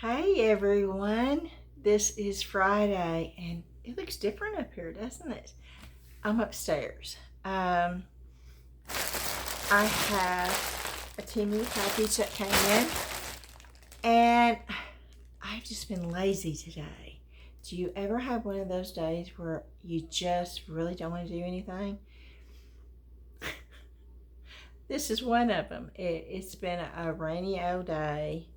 Hey everyone, this is Friday and it looks different up here, doesn't it? I'm upstairs. I have a TEMU package that came in and I've just been lazy today. Do you ever have one of those days where you just really don't want to do anything? This is one of them. It's been a rainy old day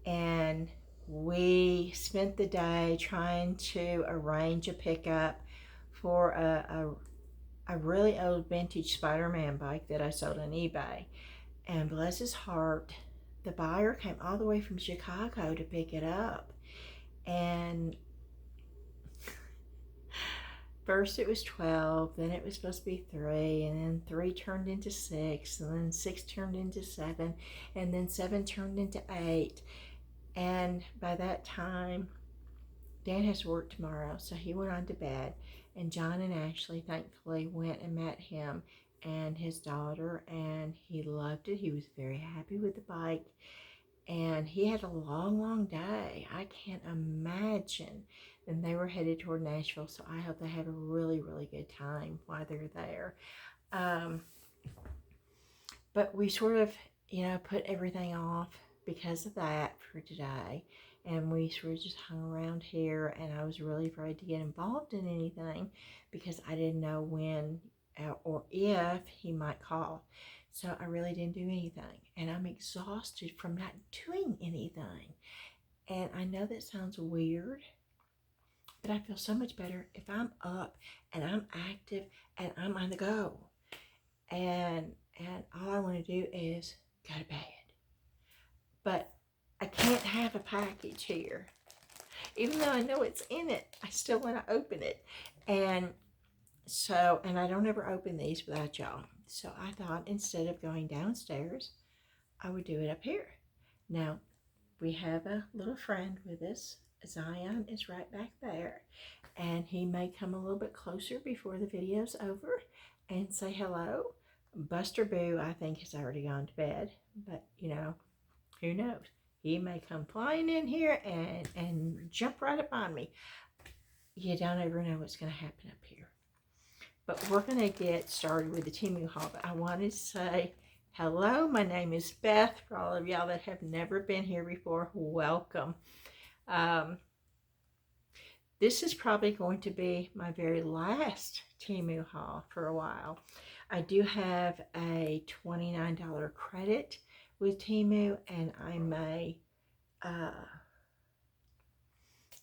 and we spent the day trying to arrange a pickup for a really old vintage Spider-Man bike that I sold on eBay. And bless his heart, the buyer came all the way from Chicago to pick it up. And first it was 12, then it was supposed to be 3, and then 3 turned into 6, and then 6 turned into 7, and then 7 turned into 8. And by that time, Dan has to work tomorrow, so he went on to bed. And John and Ashley, thankfully, went and met him and his daughter, and he loved it. He was very happy with the bike. And he had a long, long day. I can't imagine. And they were headed toward Nashville, so I hope they have a really, really good time while they're there. But we sort of, put everything off because of that for today. And we sort of just hung around here, and I was really afraid to get involved in anything because I didn't know when or if he might call. So I really didn't do anything, and I'm exhausted from not doing anything. And I know that sounds weird, but I feel so much better if I'm up and I'm active and I'm on the go. And all I want to do is go to bed. But I can't have a package here. Even though I know it's in it, I still want to open it. And I don't ever open these without y'all. So I thought instead of going downstairs, I would do it up here. Now, we have a little friend with us. Zion is right back there. And he may come a little bit closer before the video's over and say hello. Buster Boo, I think, has already gone to bed. But, who knows? He may come flying in here and jump right up on me. You don't ever know what's going to happen up here. But we're going to get started with the TEMU Haul. But I wanted to say hello. My name is Beth. For all of y'all that have never been here before, welcome. This is probably going to be my very last TEMU Haul for a while. I do have a $29 credit with TEMU, and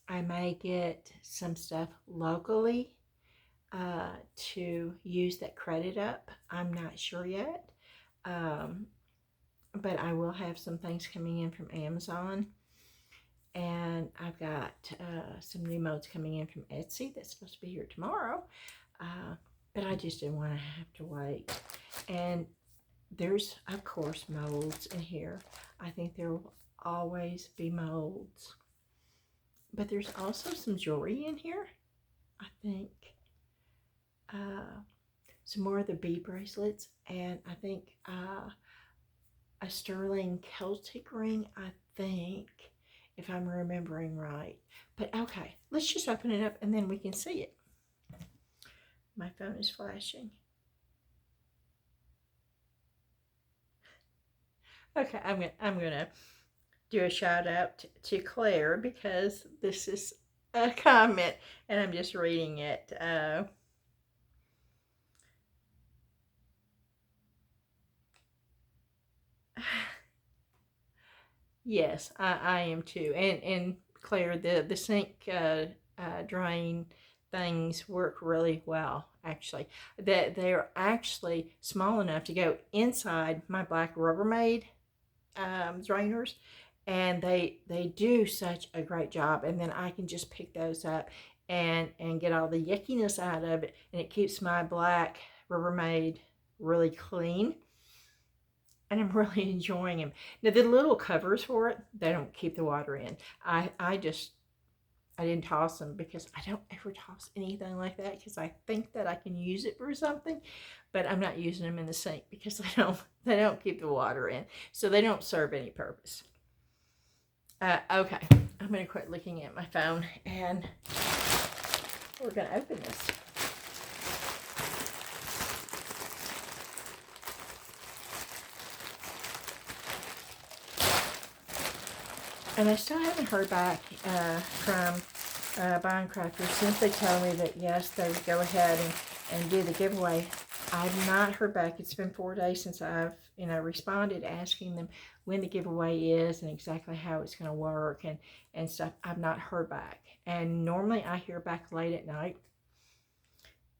I may get some stuff locally to use that credit up. I'm not sure yet, but I will have some things coming in from Amazon, and I've got some new molds coming in from Etsy that's supposed to be here tomorrow, but I just didn't want to have to wait. And there's, of course, molds in here. I think there will always be molds. But there's also some jewelry in here. I think some more of the bead bracelets. And I think a sterling Celtic ring, I think, if I'm remembering right. But okay, let's just open it up and then we can see it. My phone is flashing. Okay, I'm gonna do a shout out to Claire because this is a comment and I'm just reading it. Yes, I am too. And Claire, the sink drain things work really well, actually. That they're actually small enough to go inside my black Rubbermaid drainers, and they do such a great job. And then I can just pick those up and get all the yuckiness out of it, and it keeps my black Rubbermaid really clean. And I'm really enjoying them. Now the little covers for it, they don't keep the water in. I didn't toss them because I don't ever toss anything like that because I think that I can use it for something, but I'm not using them in the sink because they don't keep the water in, so they don't serve any purpose. Okay, I'm going to quit looking at my phone, and we're going to open this. And I still haven't heard back from Buying Craftor since they told me that yes, they would go ahead and do the giveaway. I've not heard back. It's been 4 days since I've responded asking them when the giveaway is and exactly how it's going to work and stuff. I've not heard back. And normally I hear back late at night.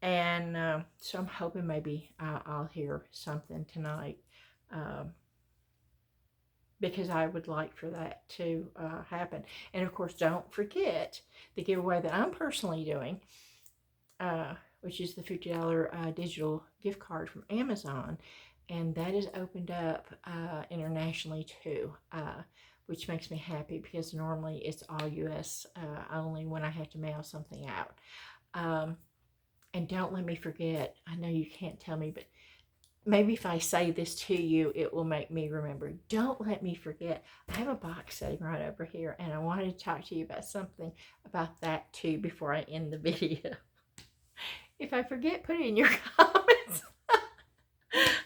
And so I'm hoping maybe I'll hear something tonight. Because I would like for that to happen. And of course, don't forget the giveaway that I'm personally doing, which is the $50 digital gift card from Amazon. And that is opened up internationally too, which makes me happy because normally it's all US only when I have to mail something out. And don't let me forget, I know you can't tell me, but maybe if I say this to you, it will make me remember. Don't let me forget. I have a box sitting right over here, and I wanted to talk to you about something about that too before I end the video. If I forget, put it in your comments.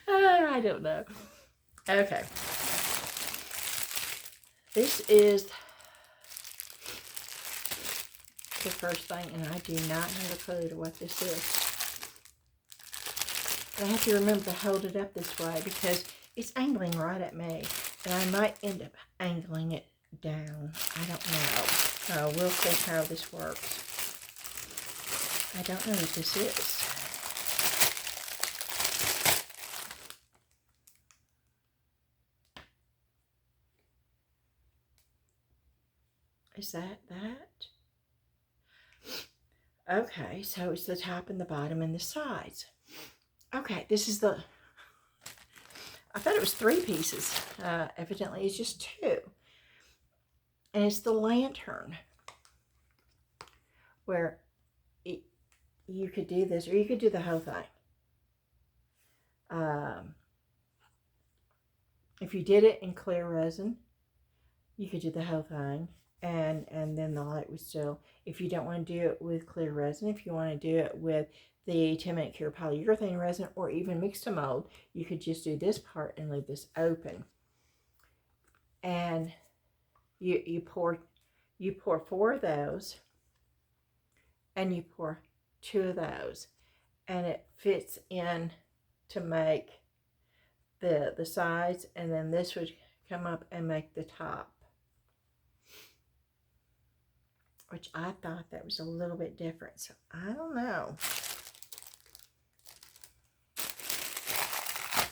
I don't know. Okay. This is the first thing, and I do not have a clue to what this is. I have to remember to hold it up this way because it's angling right at me. And I might end up angling it down. I don't know. We'll see how this works. I don't know what this is. Is that? Okay, so it's the top and the bottom and the sides. Okay, this is the... I thought it was 3 pieces. Evidently, it's just 2. And it's the lantern. Where you could do this, or you could do the whole thing. If you did it in clear resin, you could do the whole thing. And then the light would still... If you don't want to do it with clear resin, if you want to do it with the 10-minute cure polyurethane resin or even mixed to mold, you could just do this part and leave this open. And you pour 4 of those, and you pour 2 of those, and it fits in to make the sides, and then this would come up and make the top. Which I thought that was a little bit different, so I don't know.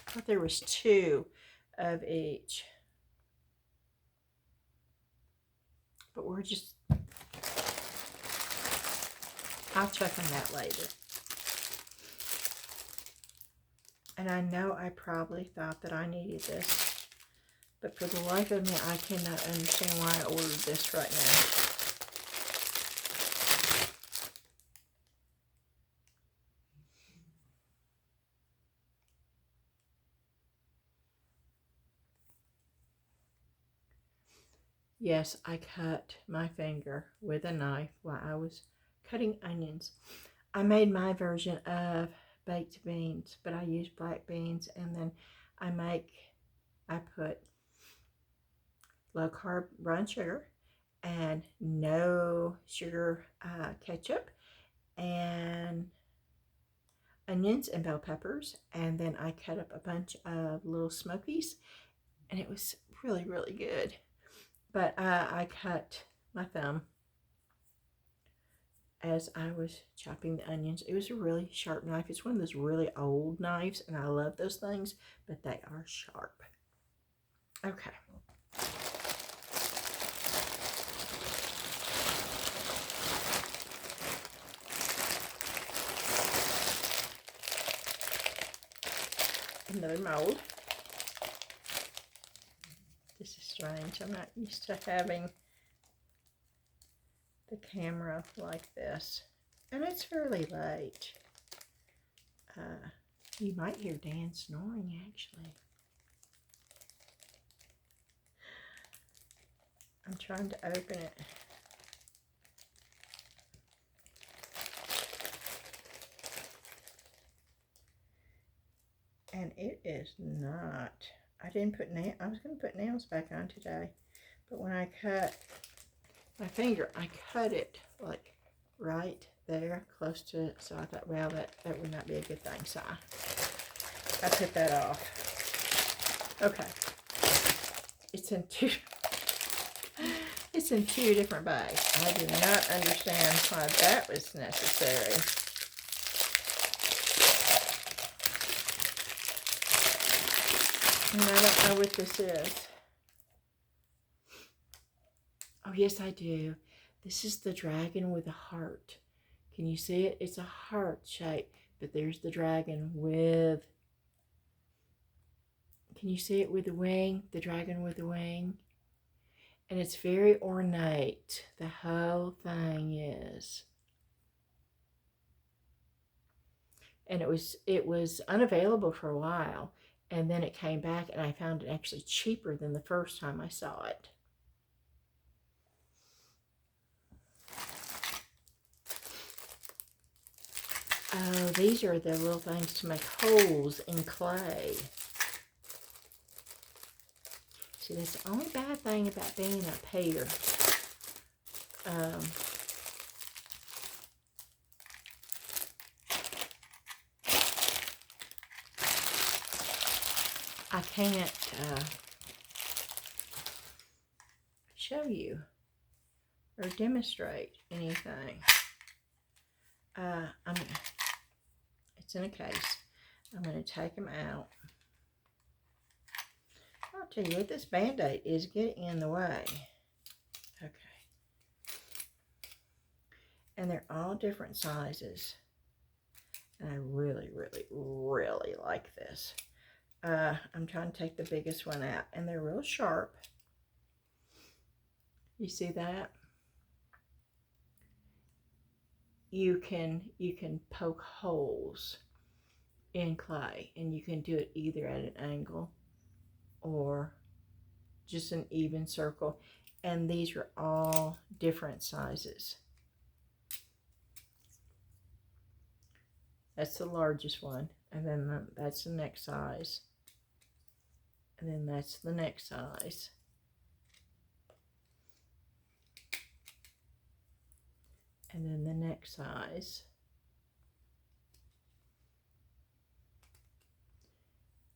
I thought there was 2 of each. But we're just... I'll check on that later. And I know I probably thought that I needed this. But for the life of me, I cannot understand why I ordered this right now. Yes, I cut my finger with a knife while I was cutting onions. I made my version of baked beans, but I used black beans, and then I put low carb brown sugar and no sugar ketchup and onions and bell peppers, and then I cut up a bunch of little smokies, and it was really, really good. But I cut my thumb as I was chopping the onions. It was a really sharp knife. It's one of those really old knives, and I love those things, but they are sharp. Okay. Another mold. This is strange. I'm not used to having the camera like this. And it's fairly late. You might hear Dan snoring, actually. I'm trying to open it. And it is not. I didn't put nails. I was going to put nails back on today. But when I cut my finger, I cut it like right there, close to it. So I thought, well, that would not be a good thing. So I put that off. Okay. It's in two different bags. I do not understand why that was necessary. And I don't know what this is. Oh, yes, I do. This is the dragon with a heart. Can you see it? It's a heart shape, but there's the dragon with... Can you see it with the wing? The dragon with the wing? And it's very ornate. The whole thing is. And it was unavailable for a while. And then it came back and I found it actually cheaper than the first time I saw it. Oh, these are the little things to make holes in clay. See, that's the only bad thing about being up here. I can't show you or demonstrate anything. It's in a case. I'm going to take them out. I'll tell you what, this Band-Aid is getting in the way. Okay. And they're all different sizes. And I really, really, really like this. I'm trying to take the biggest one out. And they're real sharp. You see that? You can poke holes in clay. And you can do it either at an angle or just an even circle. And these are all different sizes. That's the largest one. And then that's the next size. And then that's the next size. And then the next size.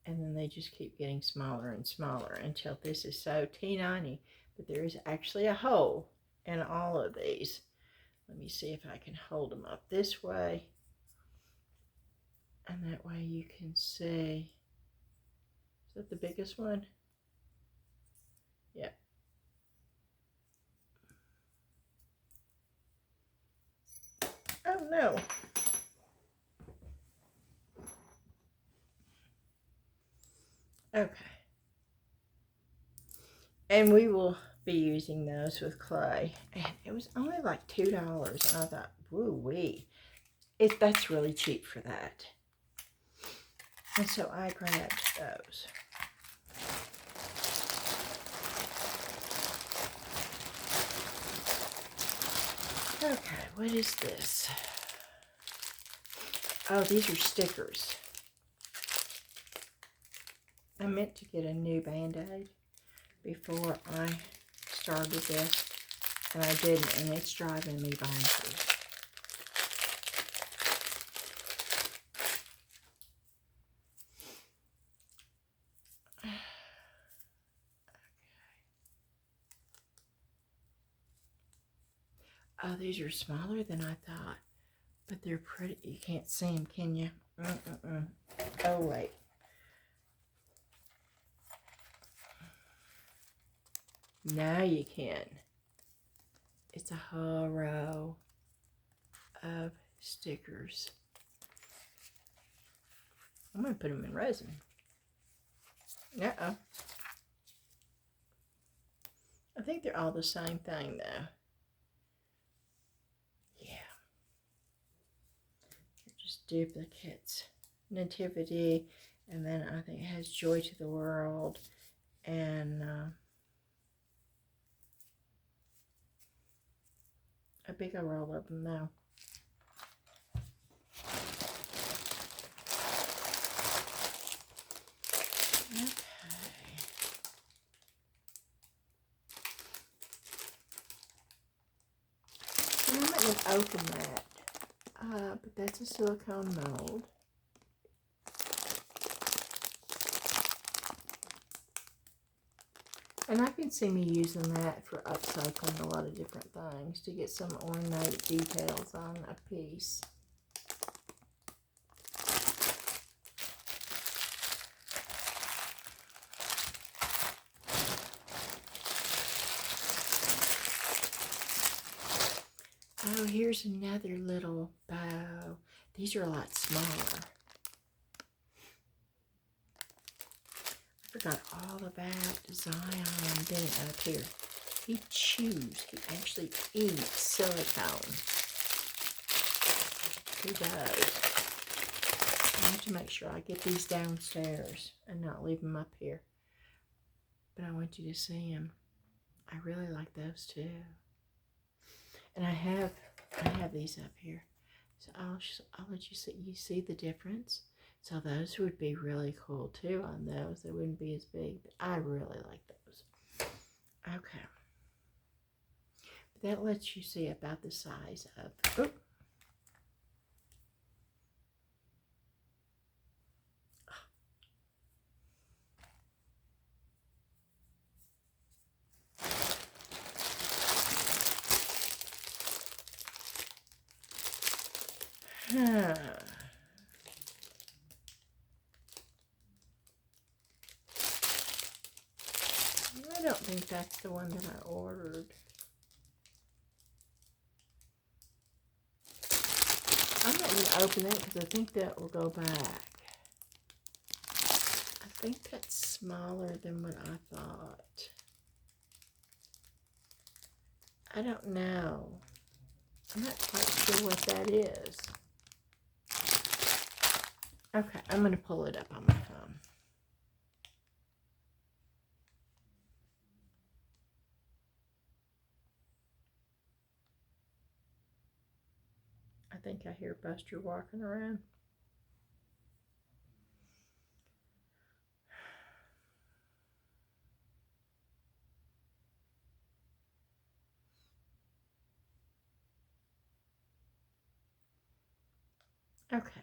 And then they just keep getting smaller and smaller until this is so teeny. But there is actually a hole in all of these. Let me see if I can hold them up this way. And that way you can see. Is that the biggest one? Yeah. Oh no. Okay. And we will be using those with clay. And it was only like $2. And I thought, woo-wee. That's really cheap for that. And so I grabbed those. Okay, what is this? Oh, these are stickers. I meant to get a new Band-Aid before I started this, and I didn't, and it's driving me bonkers. Oh, these are smaller than I thought, but they're pretty. You can't see them, can you? Oh, wait. Now you can. It's a whole row of stickers. I'm going to put them in resin. Uh-oh. I think they're all the same thing, though. Duplicates. Nativity, and then I think it has Joy to the World, and a bigger roll of them though. I'm not going to open that, but that's a silicone mold. And I can see me using that for upcycling a lot of different things to get some ornate details on a piece. Oh, here's another little bow. These are a lot smaller. I forgot all about Zion being up here. He chews. He actually eats silicone. He does. I have to make sure I get these downstairs and not leave them up here. But I want you to see them. I really like those too. And I have these up here, so I'll let you see the difference. So those would be really cool too on those. They wouldn't be as big, but I really like those. Okay, but that lets you see about the size of. Oops. I don't think that's the one that I ordered. I'm not going to open it because I think that will go back. I think that's smaller than what I thought. I don't know. I'm not quite sure what that is. Okay, I'm going to pull it up on my phone. I think I hear Buster walking around. Okay.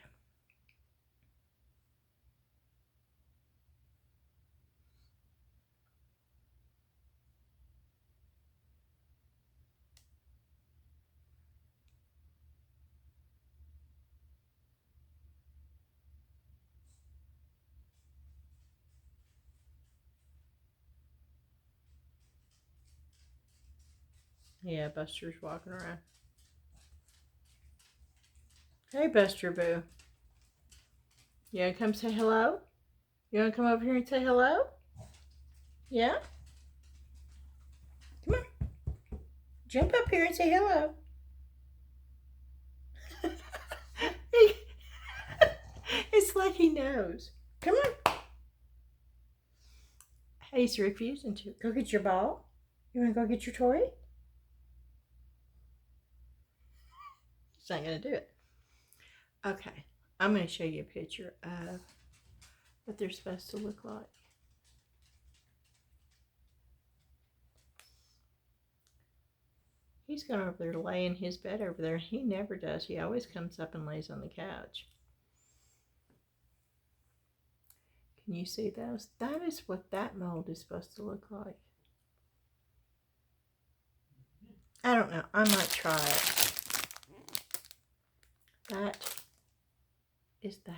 Yeah, Buster's walking around. Hey, Buster Boo. You want to come say hello? You want to come over here and say hello? Yeah? Come on. Jump up here and say hello. It's like he knows. Come on. He's refusing to. Go get your ball. You want to go get your toy? He's not going to do it. Okay. I'm going to show you a picture of what they're supposed to look like. He's going over there to lay in his bed over there. He never does. He always comes up and lays on the couch. Can you see those? That is what that mold is supposed to look like. I don't know. I might try it. That is that.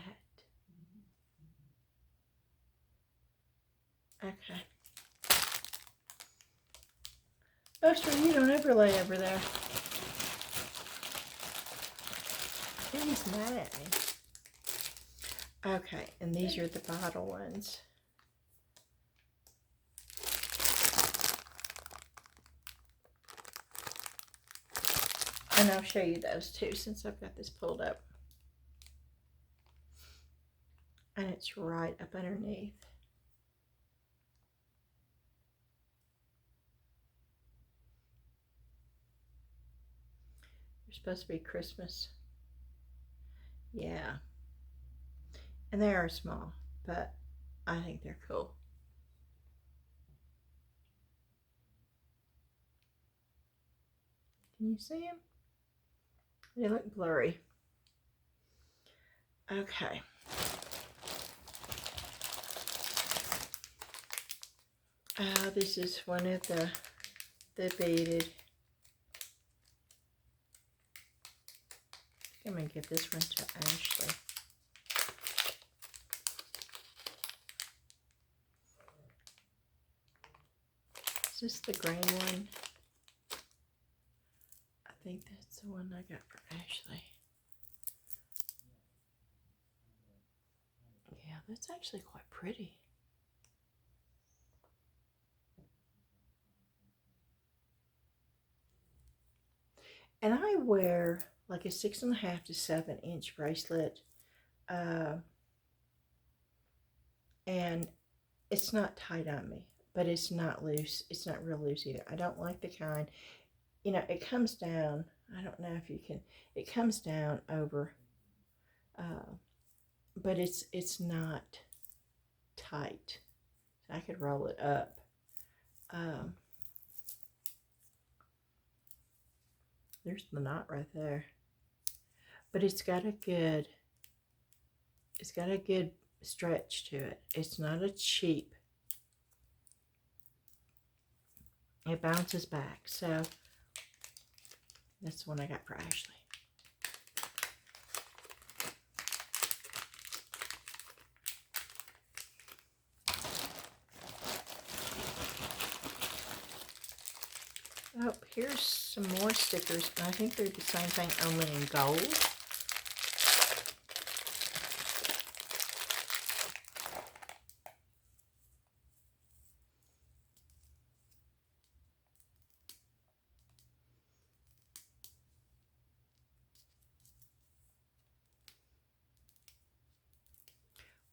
Okay. Buster, you don't ever lay over there. He's mad at me. Okay, and these are the bottle ones. And I'll show you those too since I've got this pulled up. And it's right up underneath. They're supposed to be Christmas. Yeah. And they are small, but I think they're cool. Can you see them? They look blurry. Okay. This is one of the beaded. I'm going to give this one to Ashley. Is this the green one? I think that's the one I got for Ashley. Yeah, that's actually quite pretty. And I wear like a 6.5 to 7 inch bracelet. And it's not tight on me, but it's not loose. It's not real loose either. I don't like the kind, you know, it comes down. I don't know if you can, it comes down over, but it's not tight. So I could roll it up. There's the knot right there. But it's got a good stretch to it. It's not a cheap. It bounces back. So that's the one I got for Ashley. Oh, here's some more stickers. I think they're the same thing, only in gold.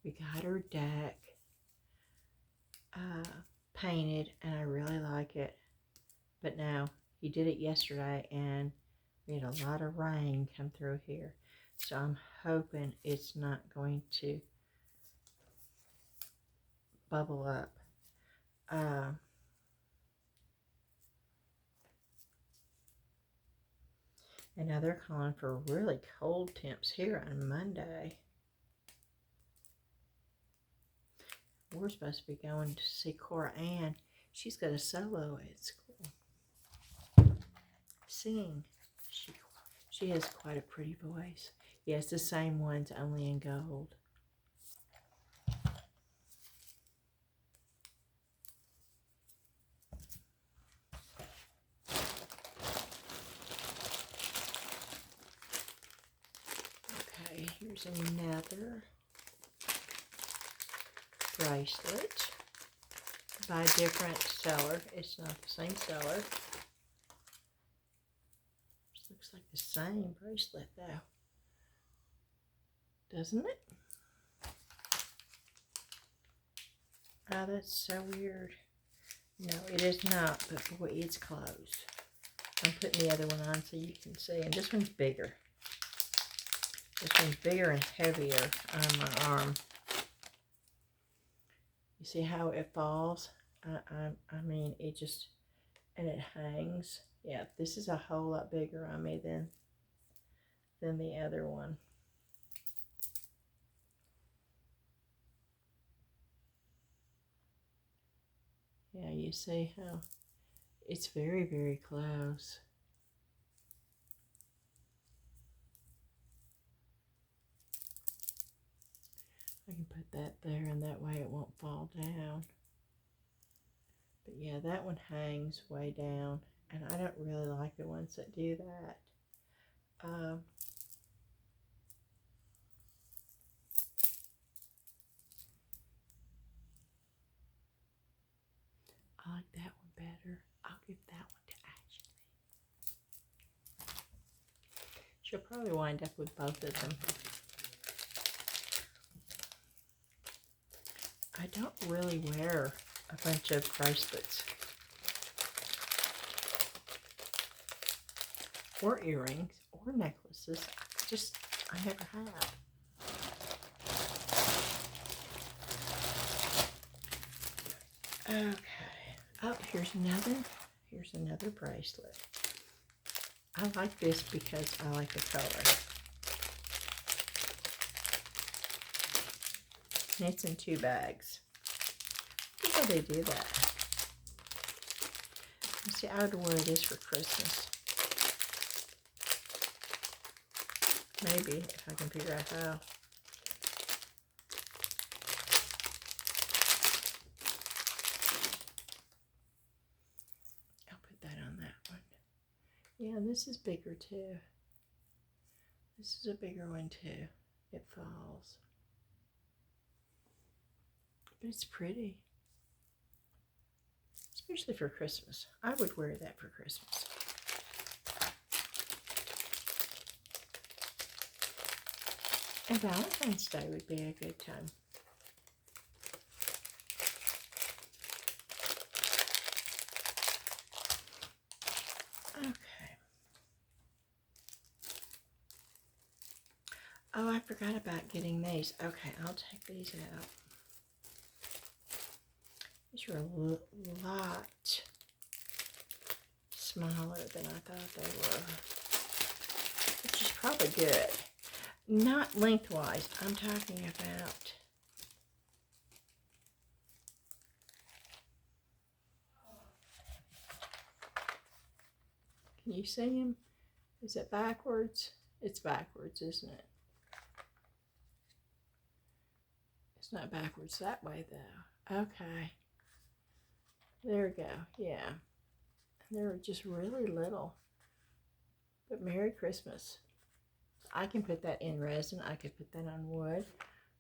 We got her deck painted, and I really like it. But now, he did it yesterday, and we had a lot of rain come through here. So I'm hoping it's not going to bubble up. And now they're calling for really cold temps here on Monday. We're supposed to be going to see Cora Ann. She's got a solo at school. Singing. She has quite a pretty voice. Yeah, it's the same ones, only in gold. Okay, here's another bracelet by a different seller. It's not the same seller. This looks like the same bracelet though, doesn't it? Oh, that's so weird. No, it is not, but boy, it's closed. I'm putting the other one on so you can see, and this one's bigger. This one's bigger and heavier on my arm. You see how it falls? I mean, it just, and it hangs. Yeah, this is a whole lot bigger on me than the other one. Yeah, you see how it's very, very close. I can put that there, and that way it won't fall down. But yeah, that one hangs way down, and I don't really like the ones that do that. I like that one better. I'll give that one to Ashley. She'll probably wind up with both of them. I don't really wear a bunch of bracelets. or earrings or necklaces. I never have. Okay. Oh, here's another bracelet. I like this because I like the color. And it's in 2 bags. I how they do that. See, I would wear this for Christmas. Maybe, if I can figure out how. I'll put that on that one. Yeah, this is bigger too. This is a bigger one too. It falls. But it's pretty. Especially for Christmas. I would wear that for Christmas. And Valentine's Day would be a good time. Okay. Oh, I forgot about getting these. Okay, I'll take these out. These are a lot smaller than I thought they were, which is probably good. Not lengthwise, I'm talking about can you see them? Is it backwards? It's backwards, isn't it? It's not backwards that way though. Okay. There we go. Yeah. They're just really little. But Merry Christmas. I can put that in resin. I could put that on wood.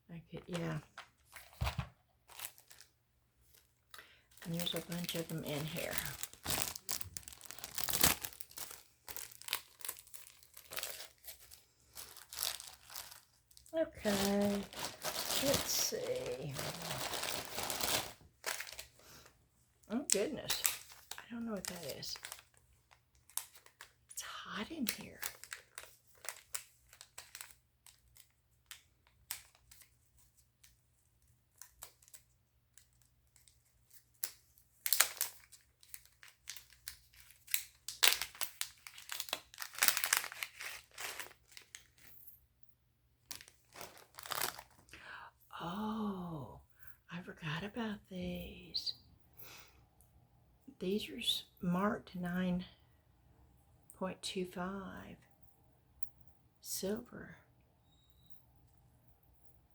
I could, yeah. And there's a bunch of them in here. Okay. Let's see. Oh, goodness. I don't know what that is. It's hot in here. Oh, I forgot about these. These are marked 9.25 silver.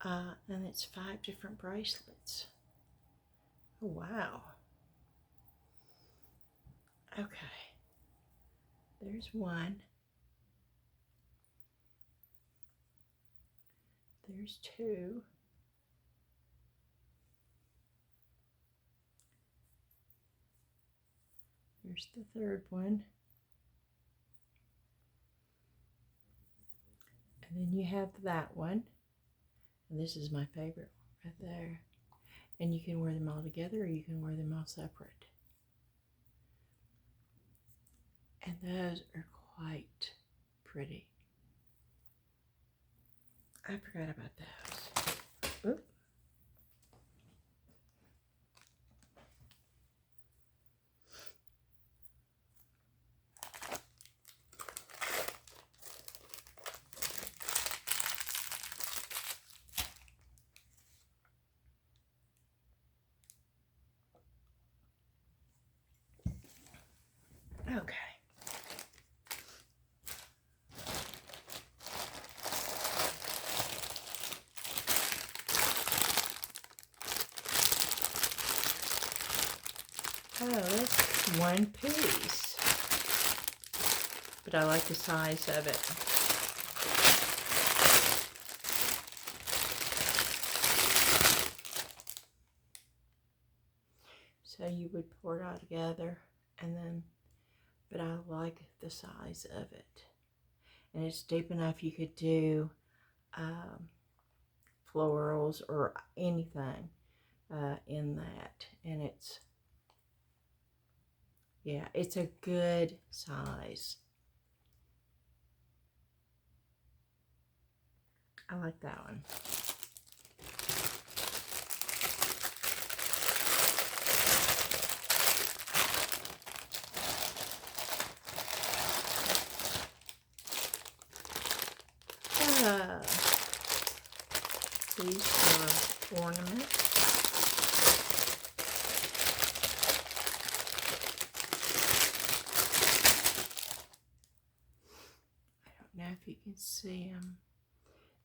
And it's 5 different bracelets. Oh, wow. Okay. There's one. There's 2. There's the 3rd one. And then you have that one. And this is my favorite right there. And you can wear them all together or you can wear them all separate. And those are quite pretty. I forgot about those. Oop. Okay. Oh, that's one piece. But I like the size of it. So you would pour it all together and then, but I like the size of it. And it's deep enough you could do florals or anything in that. And it's, yeah, it's a good size. I like that one. These are ornaments. I don't know if you can see them.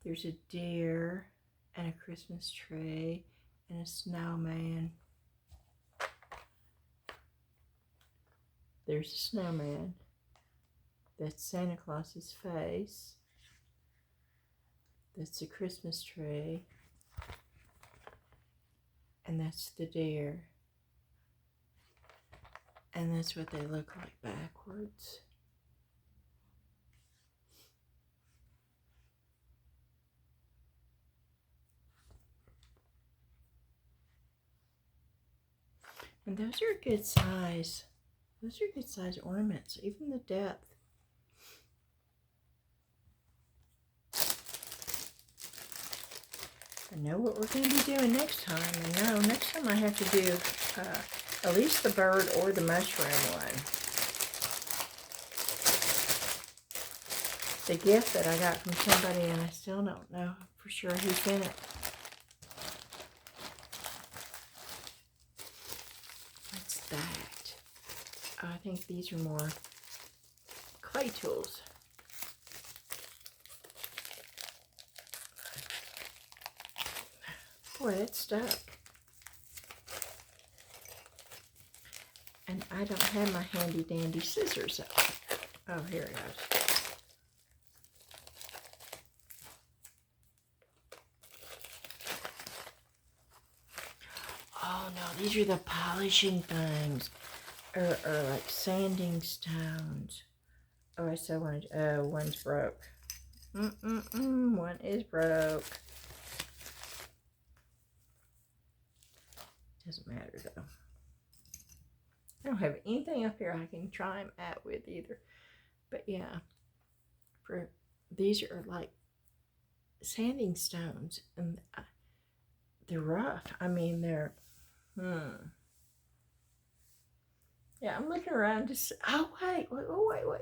There's a deer and a Christmas tree and a snowman. There's a snowman. That's Santa Claus's face. That's the Christmas tree. And that's the deer. And that's what they look like backwards. And those are good size. Those are good size ornaments, even the depth. I know what we're going to be doing next time. I know next time I have to do at least the bird or the mushroom one. The gift that I got from somebody, and I still don't know for sure who's in it. What's that? Oh, I think these are more clay tools. Boy, it's stuck. And I don't have my handy dandy scissors. Oh, here it goes. Oh no, these are the polishing things. Or like sanding stones. Oh, I saw one. One's broke. One is broke. Doesn't matter though. I don't have anything up here I can try them out with either. But yeah, these are like sanding stones, and they're rough. I mean, they're Yeah, I'm looking around to see. Oh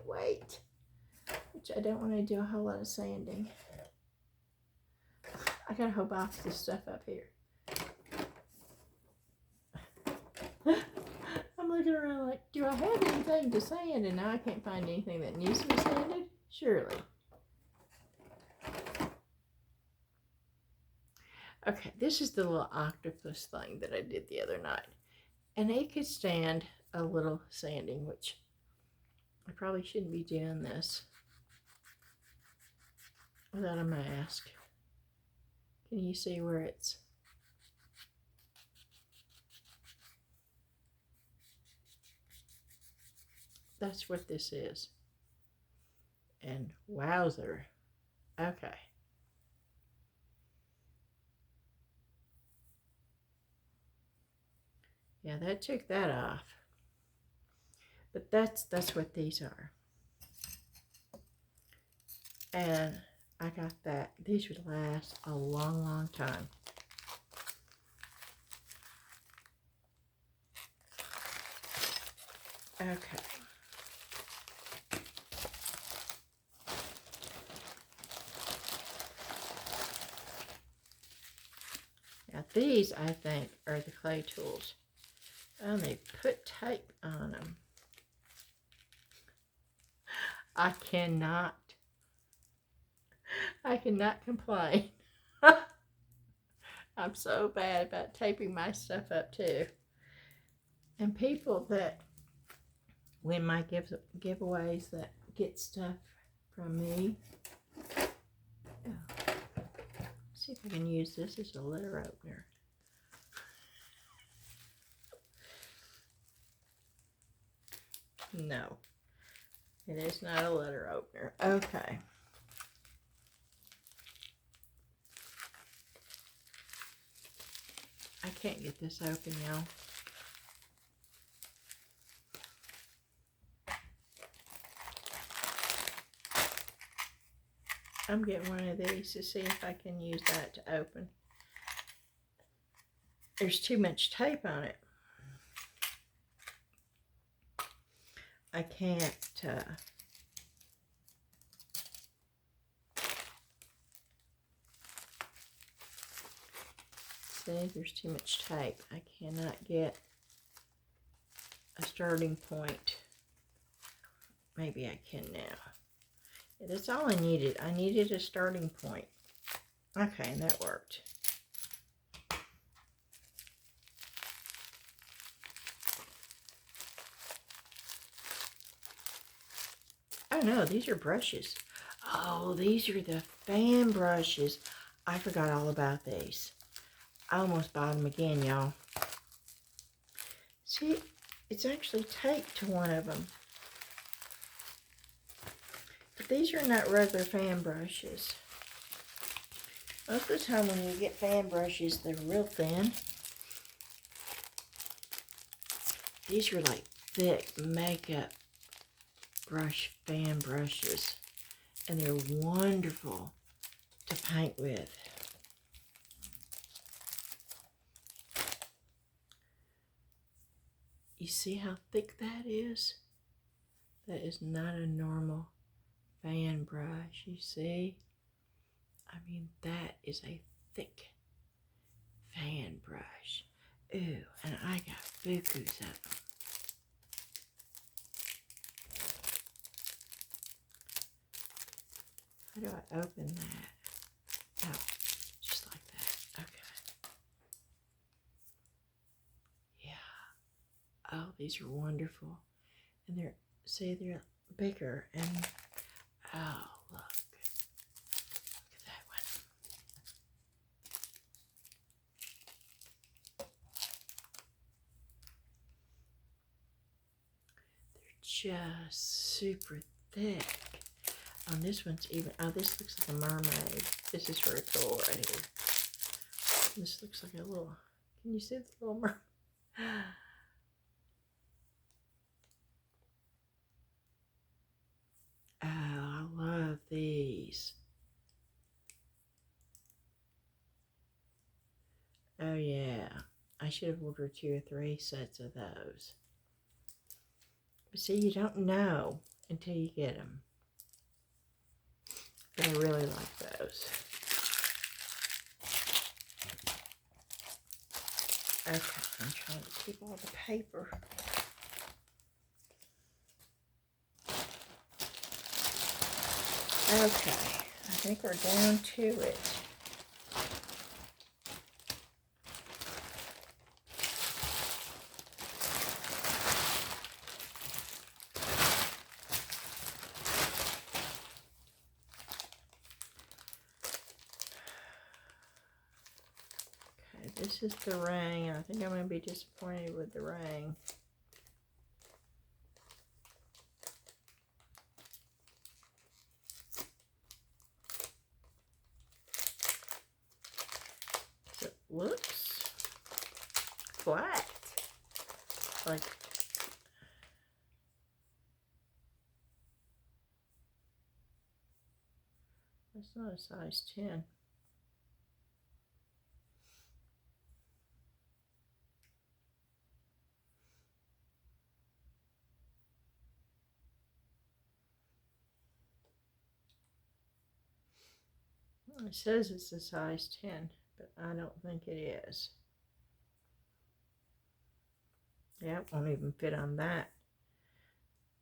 wait. Which I don't want to do a whole lot of sanding. I got a whole box of stuff up here. I'm looking around like, do I have anything to sand? And now I can't find anything that needs to be sanded? Surely. Okay, this is the little octopus thing that I did the other night. And it could stand a little sanding, which I probably shouldn't be doing this without a mask. Can you see where it's... That's what this is. And wowzer. Okay. Yeah, that took that off. But that's what these are. And I got that. These would last a long, long time. Okay. Now these, I think, are the clay tools. And they put tape on them. I cannot complain. I'm so bad about taping my stuff up too. And people that win my giveaways that get stuff from me. Oh. See if I can use this as a letter opener. No, it is not a letter opener. Okay. I can't get this open, y'all. I'm getting one of these to see if I can use that to open. There's too much tape on it. I can't, see, there's too much tape. I cannot get a starting point. Maybe I can now. Yeah, that's all I needed. I needed a starting point. Okay, and that worked. Oh no, these are brushes. Oh, these are the fan brushes. I forgot all about these. I almost bought them again, y'all. See, it's actually taped to one of them. But these are not regular fan brushes. Most of the time when you get fan brushes, they're real thin. These are like thick makeup brush fan brushes. And they're wonderful to paint with. You see how thick that is? That is not a normal fan brush, you see? I mean, that is a thick fan brush. Ooh, and I got bukus of them. How do I open that? Oh, just like that. Okay. Yeah. Oh, these are wonderful. And they're, see, they're bigger. And, oh, look. Look at that one. They're just super thick. On this one's even, oh, this looks like a mermaid. This is very cool right here. This looks like a little, can you see the little mermaid? Oh, I love these. Oh yeah, I should have ordered 2 or 3 sets of those. But see, you don't know until you get them. But I really like those. Okay, I'm trying to keep all the paper. Okay, I think we're down to it. Okay, this is the ring. I think I'm going to be disappointed with the ring. It looks flat. Like, that's not a size 10. It says it's a size 10, but I don't think it is. Yeah, it won't even fit on that.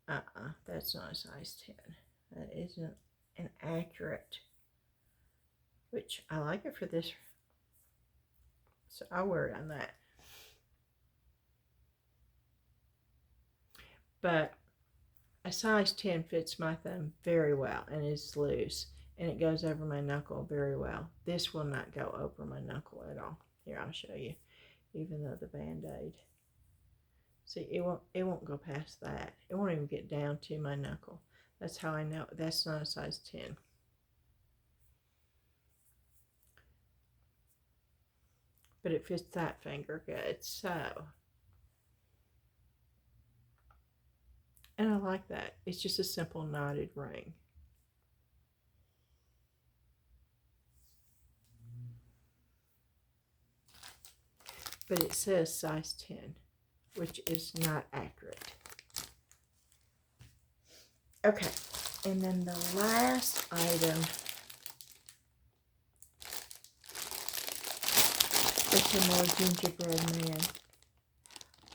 That's not a size 10. That isn't an accurate, which I like it for this, so I'll wear it on that. But a size 10 fits my thumb very well, and it's loose, and it goes over my knuckle very well. This will not go over my knuckle at all. Here, I'll show you, even though the Band-Aid. See, it won't go past that. It won't even get down to my knuckle. That's how I know that's not a size 10. But it fits that finger good, so. And I like that. It's just a simple knotted ring. but it says size 10, which is not accurate. Okay, and then the last item is a more gingerbread man,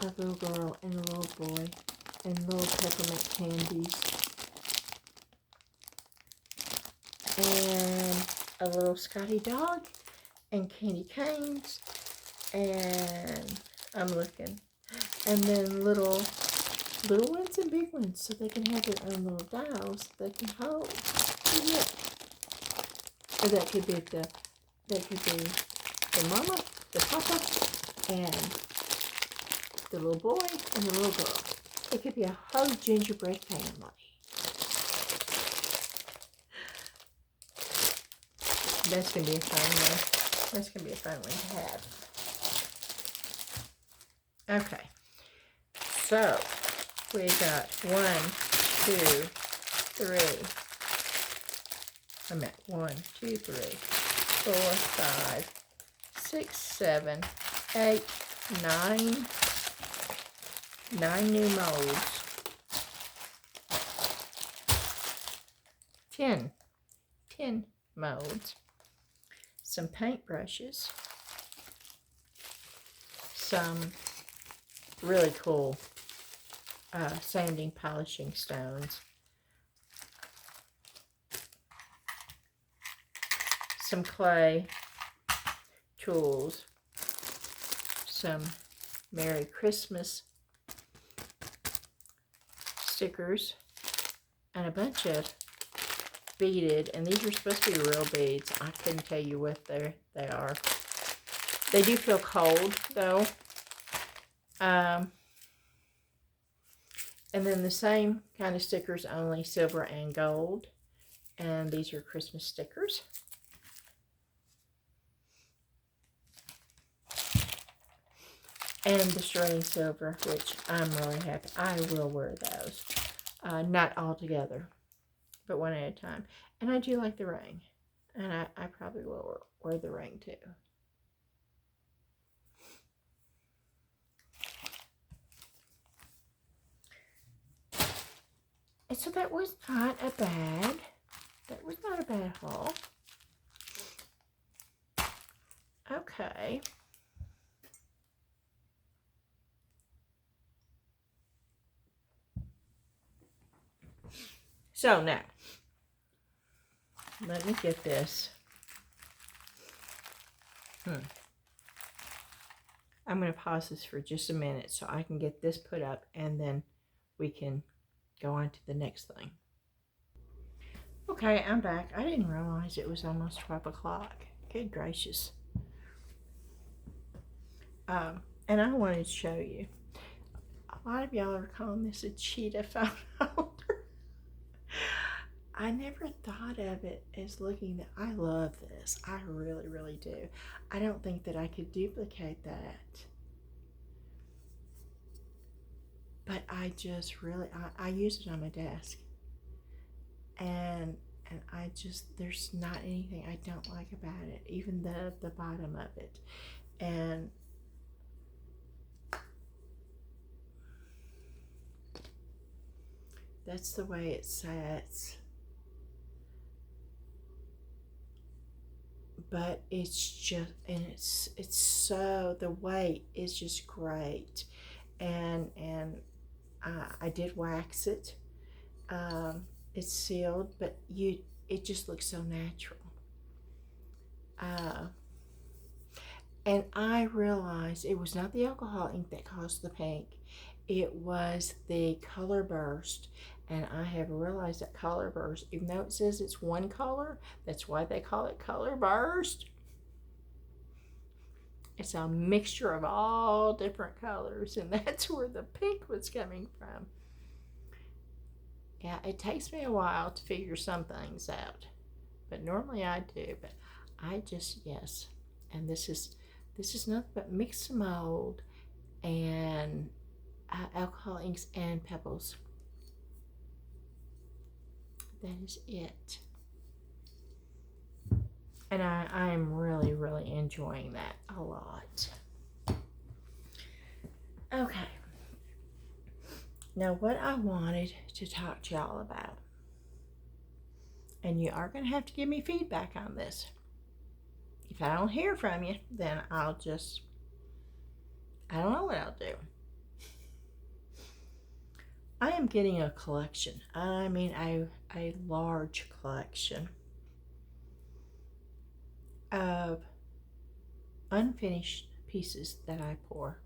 a little girl and a little boy, and little peppermint candies, and a little Scotty dog, and candy canes, and I'm looking, and then little ones and big ones, so they can have their own little dolls they can hold. Yeah. Or that could be the mama, the papa, and the little boy and the little girl. It could be a whole gingerbread family. That's gonna be a fun one. That's gonna be a fun one to have. Okay. So we got 1, 2, 3. I'm at 1, 2, 3, 4, 5, 6, 7, 8, 9. 9 new molds. 10 molds. Some paintbrushes. Some really cool sanding, polishing stones. Some clay tools. Some Merry Christmas stickers, and a bunch of beaded, and these are supposed to be real beads. I couldn't tell you what they are. They do feel cold though. And then the same kind of stickers, only silver and gold, and these are Christmas stickers. And the sterling silver, which I'm really happy. I will wear those. Not all together, but one at a time. And I do like the ring. And I probably will wear the ring too. And so that was not a bad haul. Okay. So now, let me get this. I'm going to pause this for just a minute so I can get this put up, and then we can go on to the next thing. Okay, I'm back. I didn't realize it was almost 12 o'clock. Good gracious. And I wanted to show you. A lot of y'all are calling this a cheetah phone holder. I never thought of it as looking that. I love this. I really, really do. I don't think that I could duplicate that. But I just really, I use it on my desk. And I just, there's not anything I don't like about it. Even the bottom of it. And that's the way it sits. But it's just, and it's so, the weight is just great. And I did wax it. It's sealed, but it just looks so natural. And I realized it was not the alcohol ink that caused the pink. It was the color burst. And I have realized that color burst, even though it says it's one color, that's why they call it color burst. It's a mixture of all different colors, and that's where the pink was coming from. Yeah, it takes me a while to figure some things out, but normally I do. But I just, yes. And this is nothing but mix mold and alcohol inks and pebbles. That is it. And I am really, really enjoying that a lot. Okay. Now, what I wanted to talk to y'all about, and you are going to have to give me feedback on this. If I don't hear from you, then I don't know what I'll do. I am getting a collection. I mean, a large collection of unfinished pieces that I pour.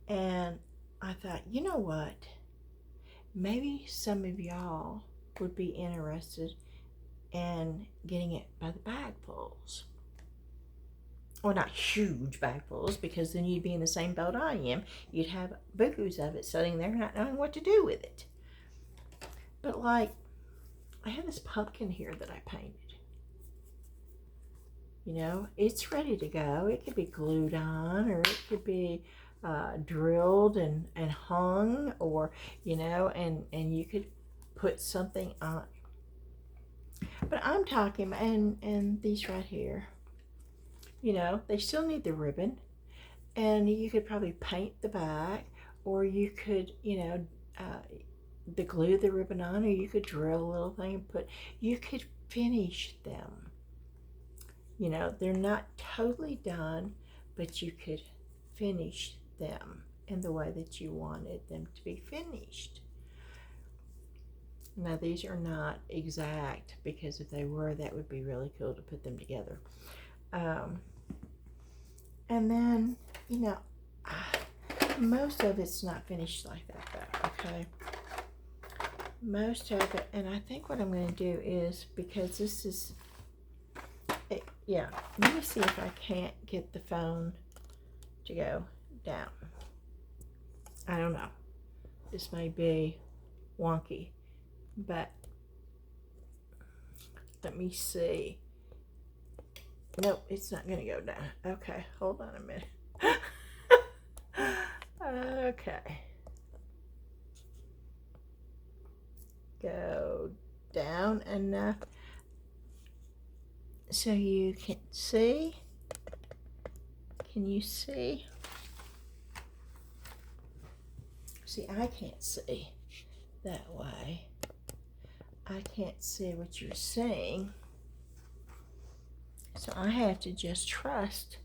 And I thought, you know what? Maybe some of y'all would be interested in getting it by the bagfuls. Or not huge bagfuls, because then you'd be in the same boat I am. You'd have bukus of it sitting there not knowing what to do with it. But like, I have this pumpkin here that I painted. You know, it's ready to go. It could be glued on, or it could be drilled and hung, or, you know, and you could put something on. But I'm talking, and these right here, you know, they still need the ribbon, and you could probably paint the back, or you could, you know, glue the ribbon on, or you could drill a little thing and you could finish them. You know, they're not totally done, but you could finish them in the way that you wanted them to be finished. Now, these are not exact, because if they were, that would be really cool to put them together. And then, you know, most of it's not finished like that, though, okay? Most of it, and I think what I'm going to do is, because this is, yeah, let me see if I can't get the phone to go down. I don't know. This may be wonky, but let me see. Nope, it's not going to go down. Okay, hold on a minute. Okay. Go down enough so you can see. Can you see? See, I can't see that way. I can't see what you're saying. So I have to just trust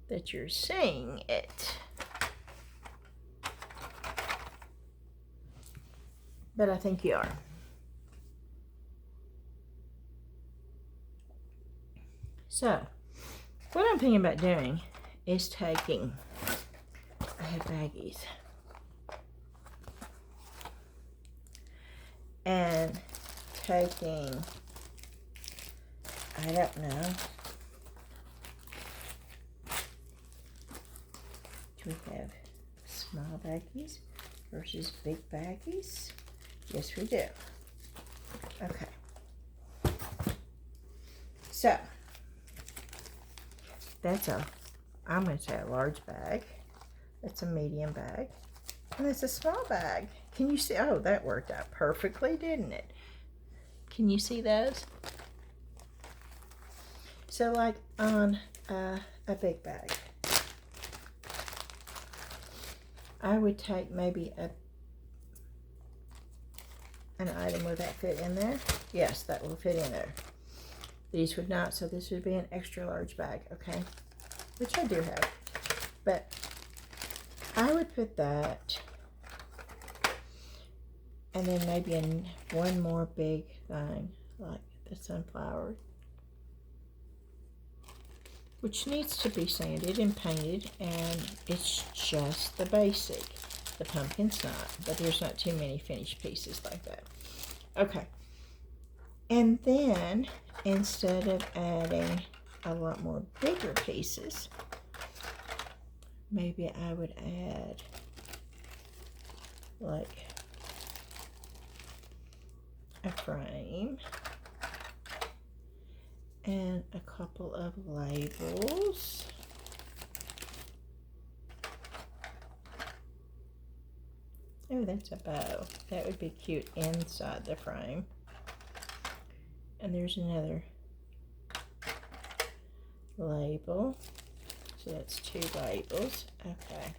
that you're seeing it. But I think you are. So, what I'm thinking about doing is taking, I have baggies, and taking, I don't know, do we have small baggies versus big baggies? Yes, we do. Okay. So, that's I'm going to say a large bag. That's a medium bag. And it's a small bag. Can you see? Oh, that worked out perfectly, didn't it? Can you see those? So, like on a big bag, I would take maybe an item. Would that fit in there? Yes, that will fit in there. These would not, so this would be an extra large bag, okay? Which I do have. But I would put that, and then maybe one more big thing, like the sunflower, which needs to be sanded and painted, and it's just the basic. The pumpkin's not, but there's not too many finished pieces like that. Okay. And then, instead of adding a lot more bigger pieces, maybe I would add like a frame and a couple of labels. Oh, that's a bow. That would be cute inside the frame. And there's another label. So that's 2 labels. Okay.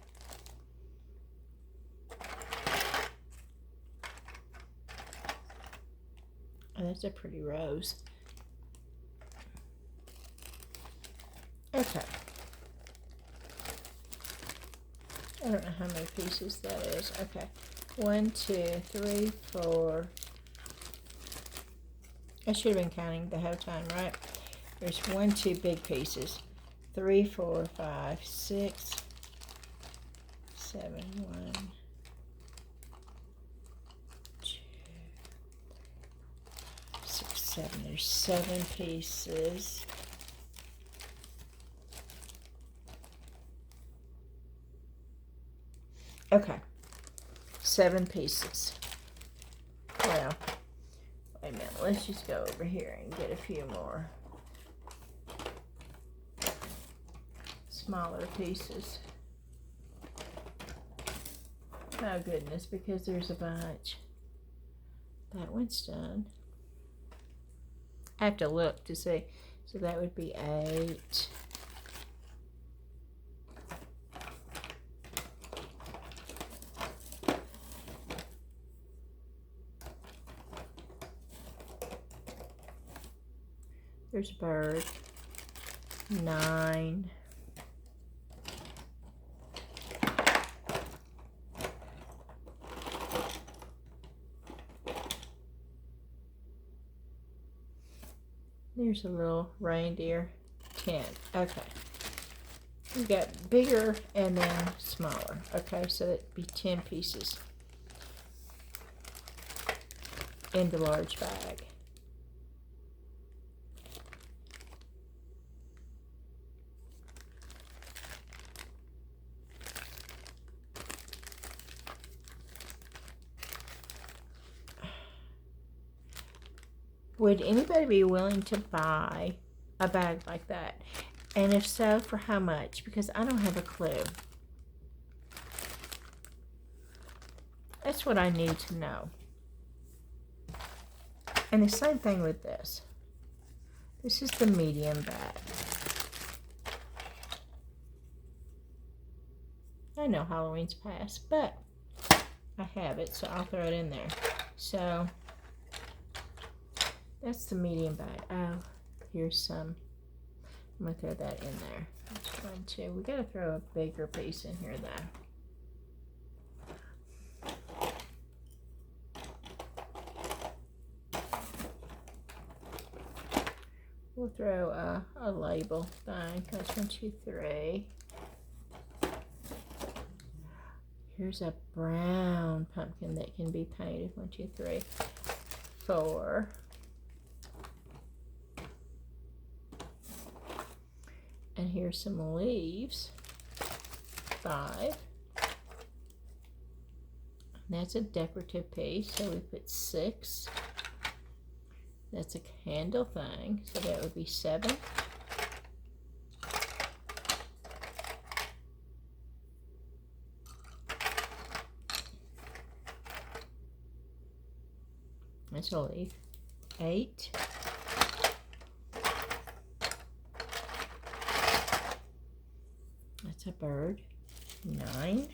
Oh, that's a pretty rose. Okay. I don't know how many pieces that is. Okay. 1, 2, 3, 4. I should have been counting the whole time, right? There's 1, 2 big pieces. 3, 4, 5, 6, 7, 1, 2, 6, 7. There's 7 pieces. Okay. 7 pieces. Well, wait a minute. Let's just go over here and get a few more smaller pieces. Oh goodness, because there's a bunch. That one's done. I have to look to see. So that would be 8. There's a bird. 9. There's a little reindeer. 10. Okay. We got bigger and then smaller. Okay, so that'd be 10 pieces in the large bag. Would anybody be willing to buy a bag like that? And if so, for how much? Because I don't have a clue. That's what I need to know. And the same thing with this. This is the medium bag. I know Halloween's past, but I have it, so I'll throw it in there. So that's the medium bag. Oh, here's some. I'm going to throw that in there. That's 1, 2. We got to throw a bigger piece in here, though. We'll throw a label thing. That's 1, 2, 3. Here's a brown pumpkin that can be painted. 1, 2, 3, 4. And here's some leaves. 5. And that's a decorative piece, so we put 6. That's a candle thing, so that would be 7. That's a leaf. 8. That's a bird. 9.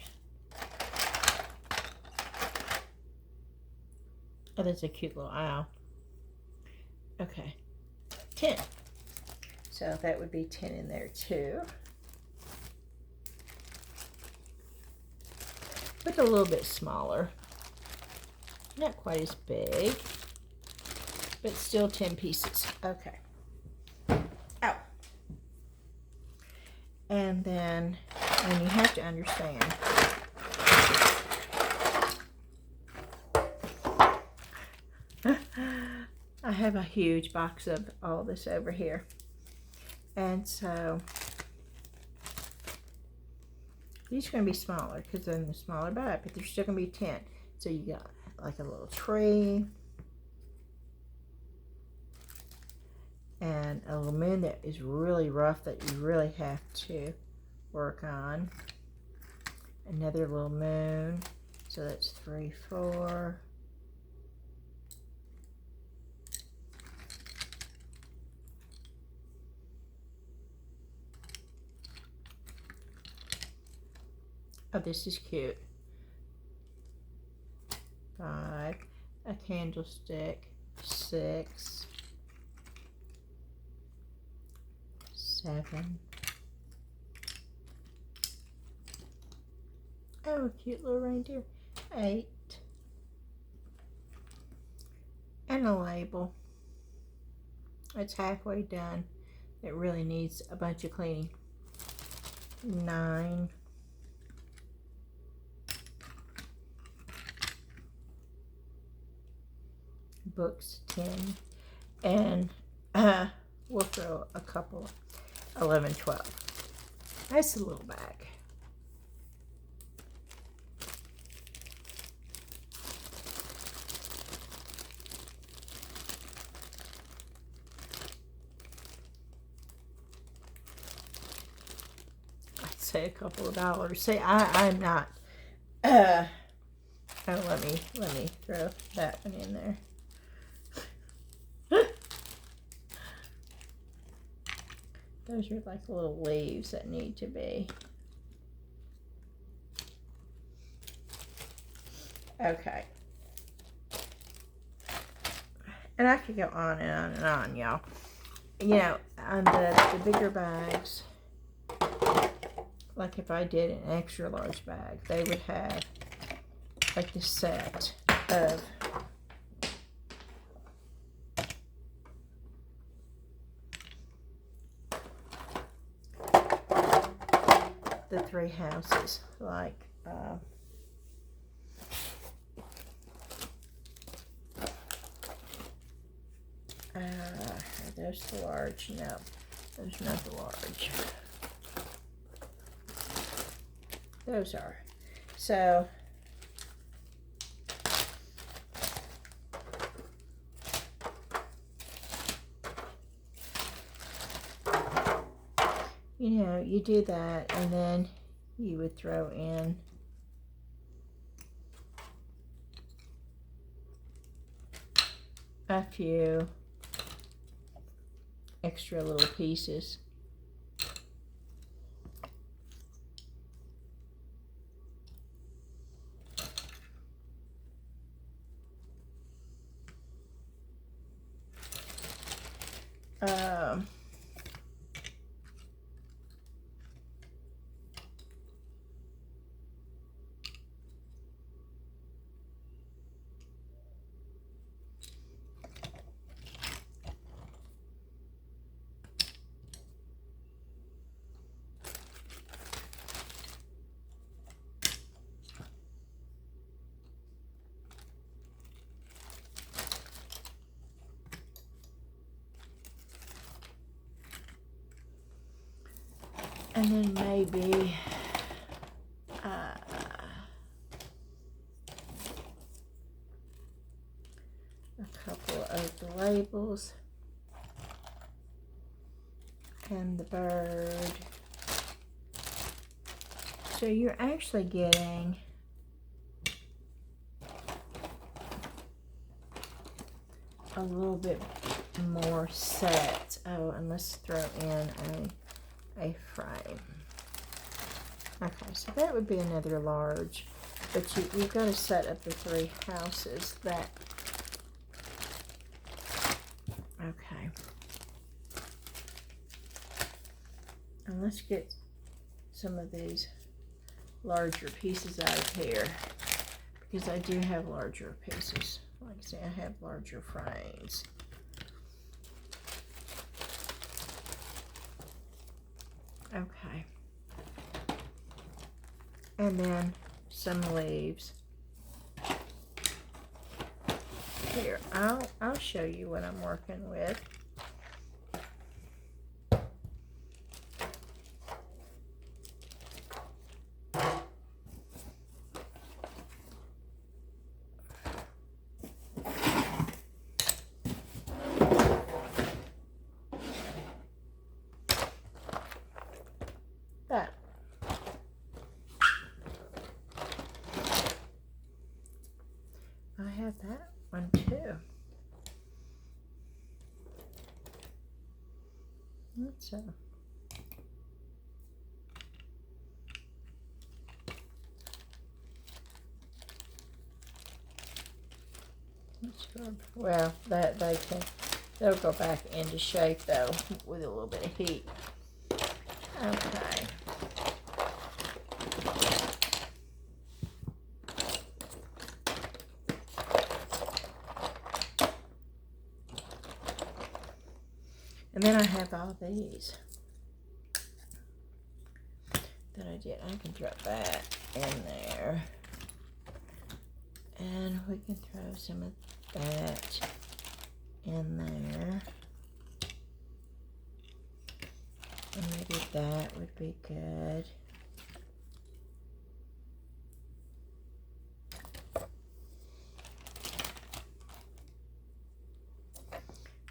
Oh, that's a cute little owl. Okay. 10. So that would be 10 in there too. But a little bit smaller. Not quite as big, but still 10 pieces. Okay. Oh. And then, and you have to understand, I have a huge box of all this over here. And so, these are going to be smaller because they're in the smaller bag, but they're still going to be 10. So you got like a little tree and a little moon that is really rough that you really have to work on. Another little moon, so that's 3, 4. Oh, this is cute. 5, a candlestick, 6, 7. Oh, a cute little reindeer. 8. And a label. It's halfway done. It really needs a bunch of cleaning. 9. Books, 10. And we'll throw a couple, 11, 12. That's a little bag. I'd say a couple of dollars. See, I'm not. Oh, let me throw that one in there. Those are like little leaves that need to be. Okay. And I could go on and on and on, y'all. You know, on the bigger bags, like if I did an extra large bag, they would have like the set of the 3 houses, like are those the large? No, those are not the large. Those are. So you know, you do that, and then you would throw in a few extra little pieces. And then maybe a couple of the labels and the bird. So you're actually getting a little bit more set. Oh, and let's throw in a frame. Okay, so that would be another large, but you've got to set up the 3 houses that. Okay, and let's get some of these larger pieces out of here, because I do have larger pieces. Like I say, I have larger frames. Okay. And then some leaves. Here, I'll show you what I'm working with. That. I have that one too. Let's Well, they'll go back into shape though with a little bit of heat. Okay. And then I have all these that I did. I can drop that in there. And we can throw some of that in there. And maybe that would be good.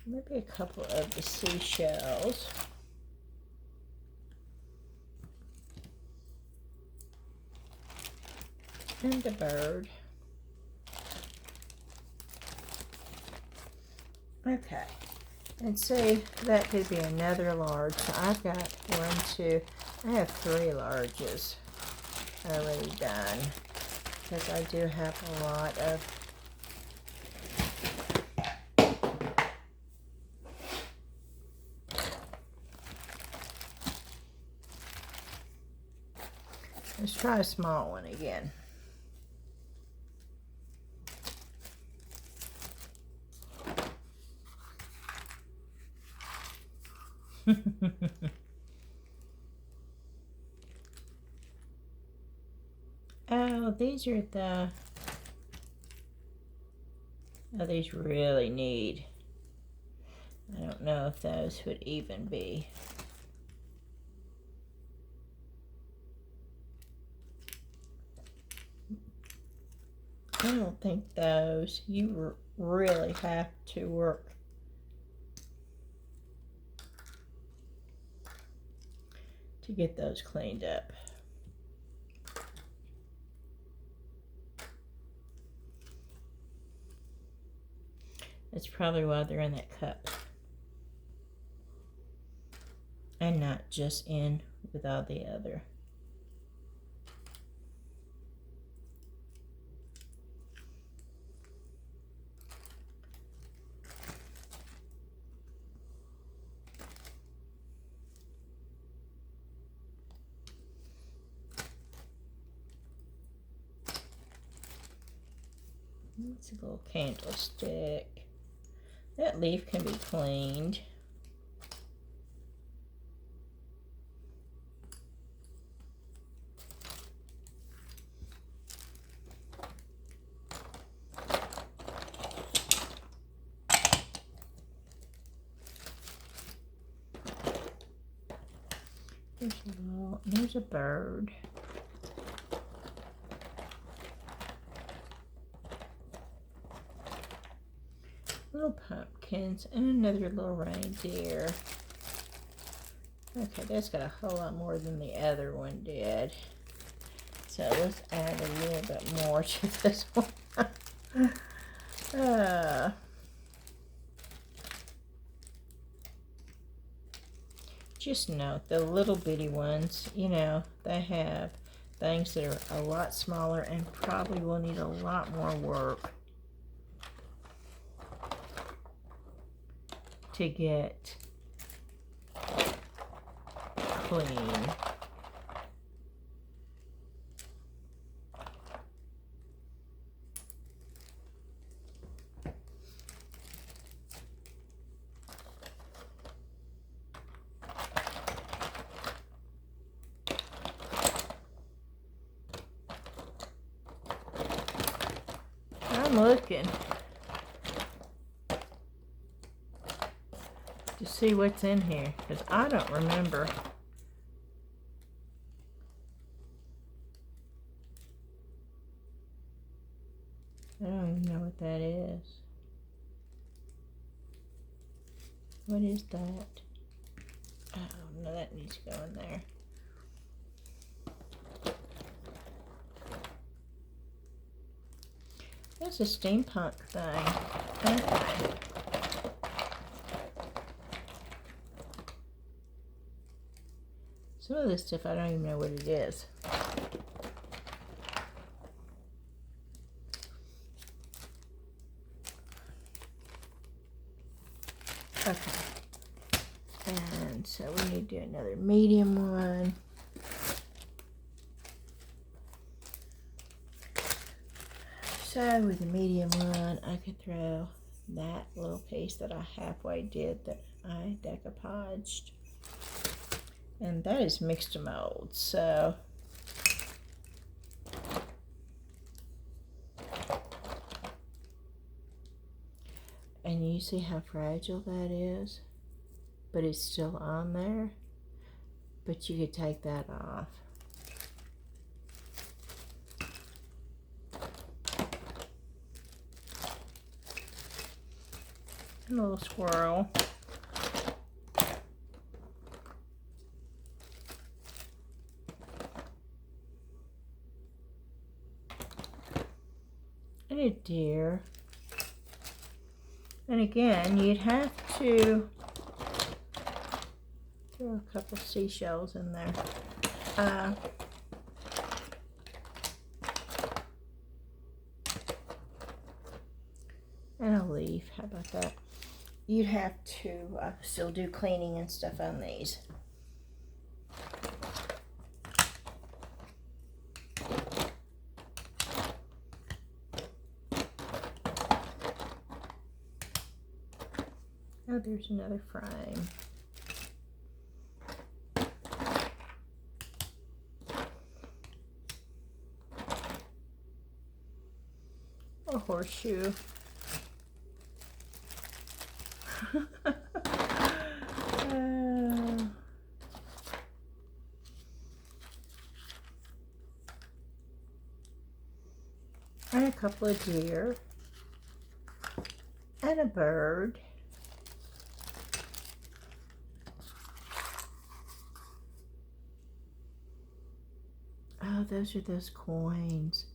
Maybe a couple of the seashells. And the bird. Okay, and see, that could be another large. So I've got I have 3 larges already done, because I do have a lot of let's try a small one again. Oh, these are these really need. I don't know if those would even be. I don't think those, you really have to work to get those cleaned up. That's probably why they're in that cup and not just in with all the other. It's a little candlestick. That leaf can be cleaned. There's a bird. Little pumpkins and another little reindeer. Okay, that's got a whole lot more than the other one did. So let's add a little bit more to this one. Just note, the little bitty ones, you know, they have things that are a lot smaller and probably will need a lot more work to get clean. I'm looking to see what's in here, because I don't remember. I don't even know what that is. What is that? Oh, no, that needs to go in there. That's a steampunk thing. Okay. Some of this stuff I don't even know what it is. Okay. And so we need to do another medium one. So with the medium one, I could throw that little piece that I halfway did that I decoupaged. And that is mixed to mold, so and you see how fragile that is, but it's still on there, but you could take that off. A little squirrel. And a deer. And again, you'd have to throw a couple seashells in there. And a leaf, how about that? You'd have to still do cleaning and stuff on these. Oh, there's another frame. A horseshoe. And a couple of deer. And a bird. Oh, those are those coins.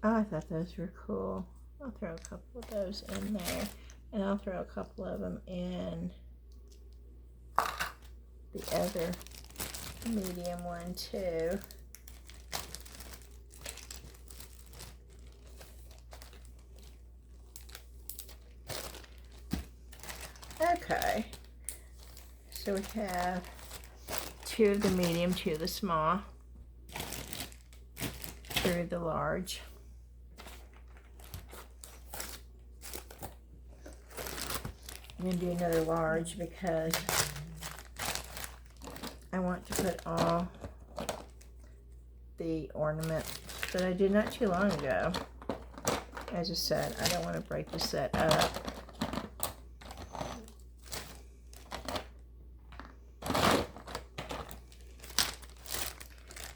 Oh, I thought those were cool. I'll throw a couple of those in there. And I'll throw a couple of them in the other medium one too. Okay. So we have 2 of the medium, 2 of the small. Through the large. I'm going to do another large because I want to put all the ornaments that I did not too long ago as a set. I don't want to break the set up.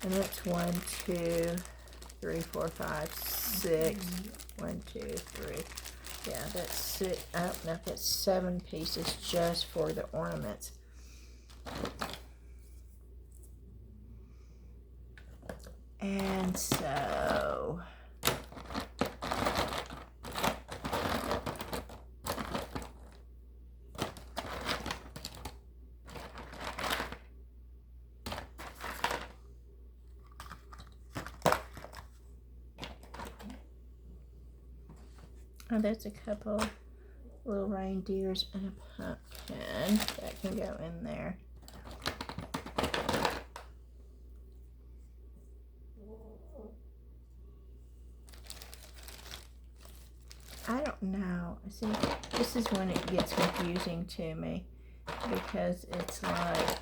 And that's 1, 2, 3, 4, 5, 6. 1, 2, 3. Yeah, that's 6. Oh, no, that's 7 pieces just for the ornaments. And so oh, that's a couple little reindeers and a pumpkin that can go in there. I don't know. See, this is when it gets confusing to me because it's like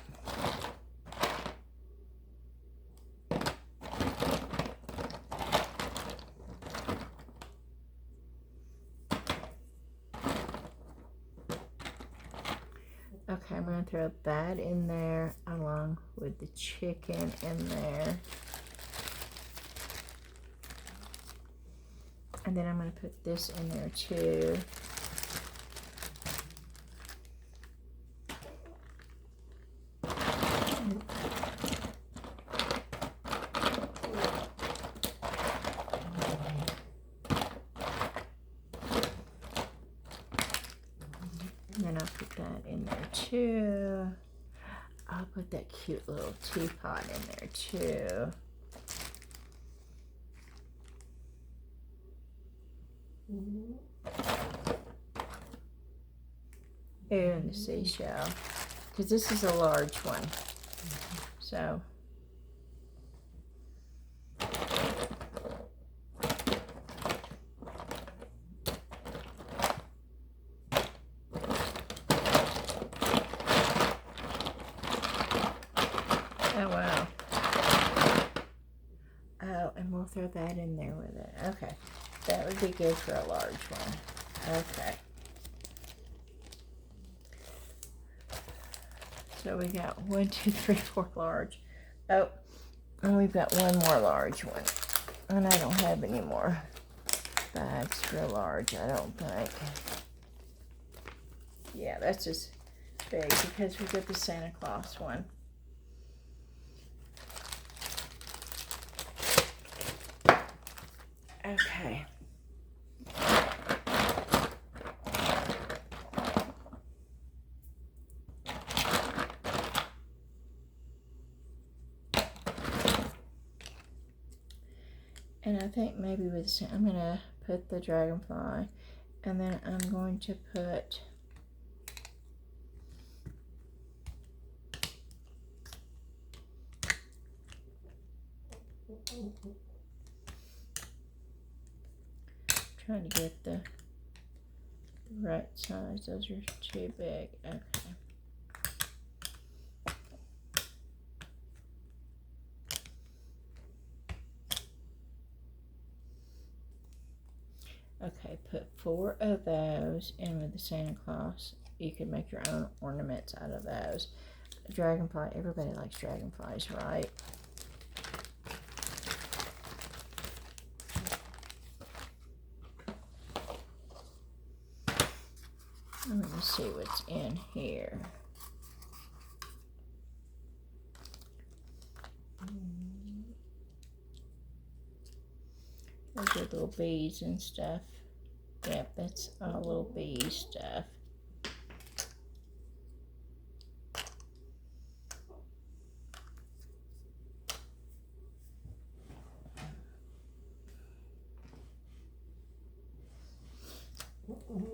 okay, I'm going to throw that in there along with the chicken in there. And then I'm going to put this in there too. And then I'll put that in there too. I'll put that cute little teapot in there too. and the seashell, because this is a large one. So oh wow. Oh, and we'll throw that in there with it. Okay, that would be good for a large one. Okay. So we got 1, 2, 3, 4 large. Oh, and we've got one more large one. And I don't have any more bags for a large, I don't think. Yeah, that's just big because we got the Santa Claus one. Okay. And I think maybe with I'm going to put the dragonfly, and then I'm going to put trying to get the right size. Those are too big. Okay. Okay, put 4 of those in with the Santa Claus. You can make your own ornaments out of those. Dragonfly, everybody likes dragonflies, right? Let me see what's in here. Those are little bees and stuff. Yep, that's all little bee stuff.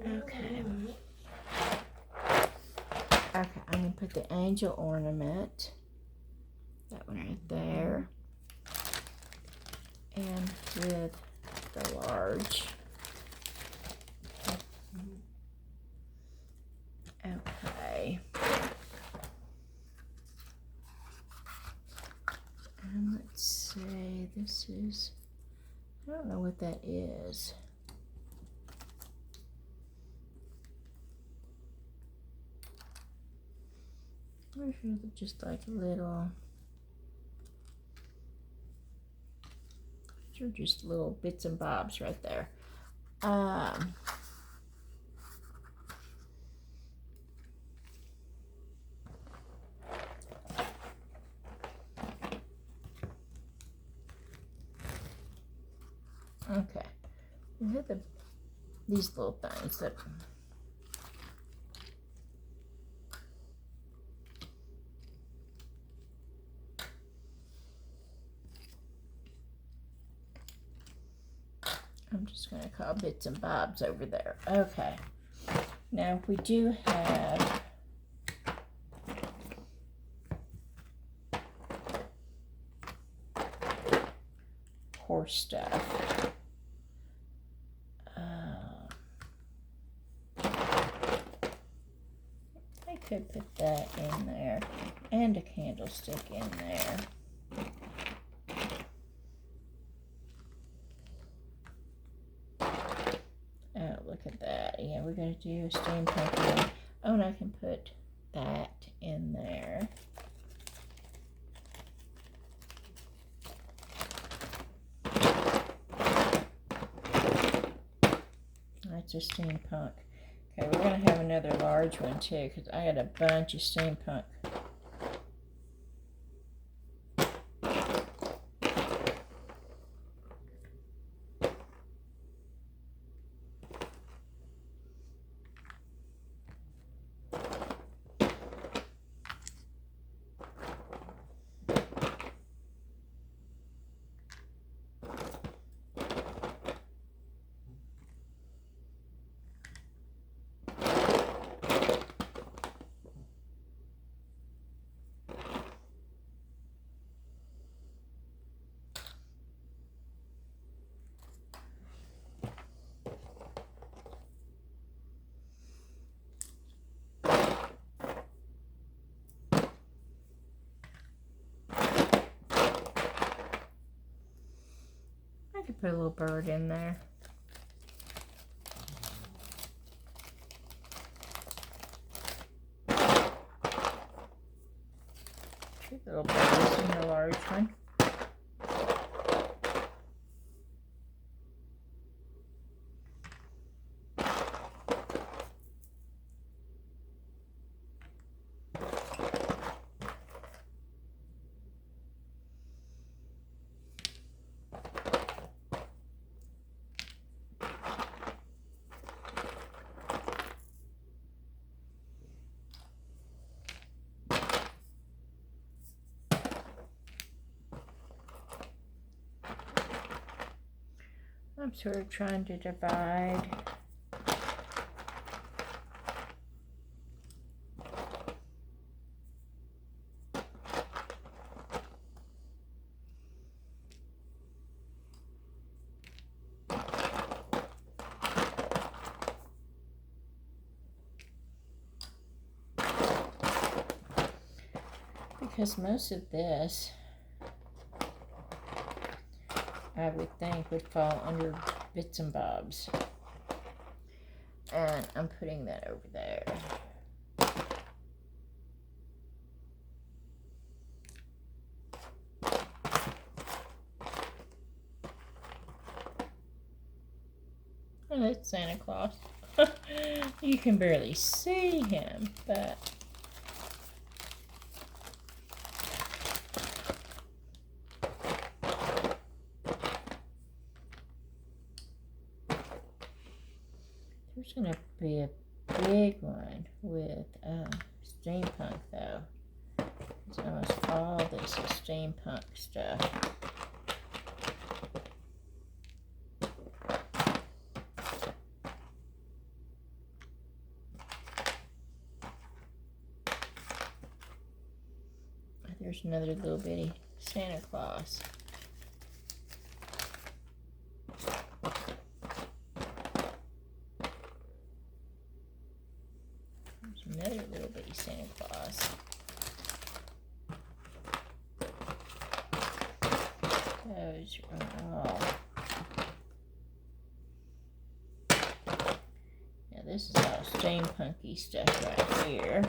Okay. Okay, I'm going to put the angel ornament. That one right there. And with the large. Okay. And let's see, this is, I don't know what that is. Or just like a little, these are just little bits and bobs right there. Okay, we have these little things that I'm just going to call bits and bobs over there. Okay, now we do have horse stuff. I could put that in there and a candlestick in there. Oh, look at that. Yeah, we're going to do a steampunk one. Oh, and I can put that in there. That's a steampunk. Okay, we're going to have another large one too, because I got a bunch of steampunk. Put a little bird in there. Two little birds in the large one. I'm sort of trying to divide. Because most of this, I would think, would fall under bits and bobs. And I'm putting that over there. And it's Santa Claus. You can barely see him, but there's going to be a big one with steampunk, though. It's almost all this is steampunk stuff. There's another little bitty Santa Claus. Another little bitty Santa Claus. Those are all. Now this is all steampunky stuff right here.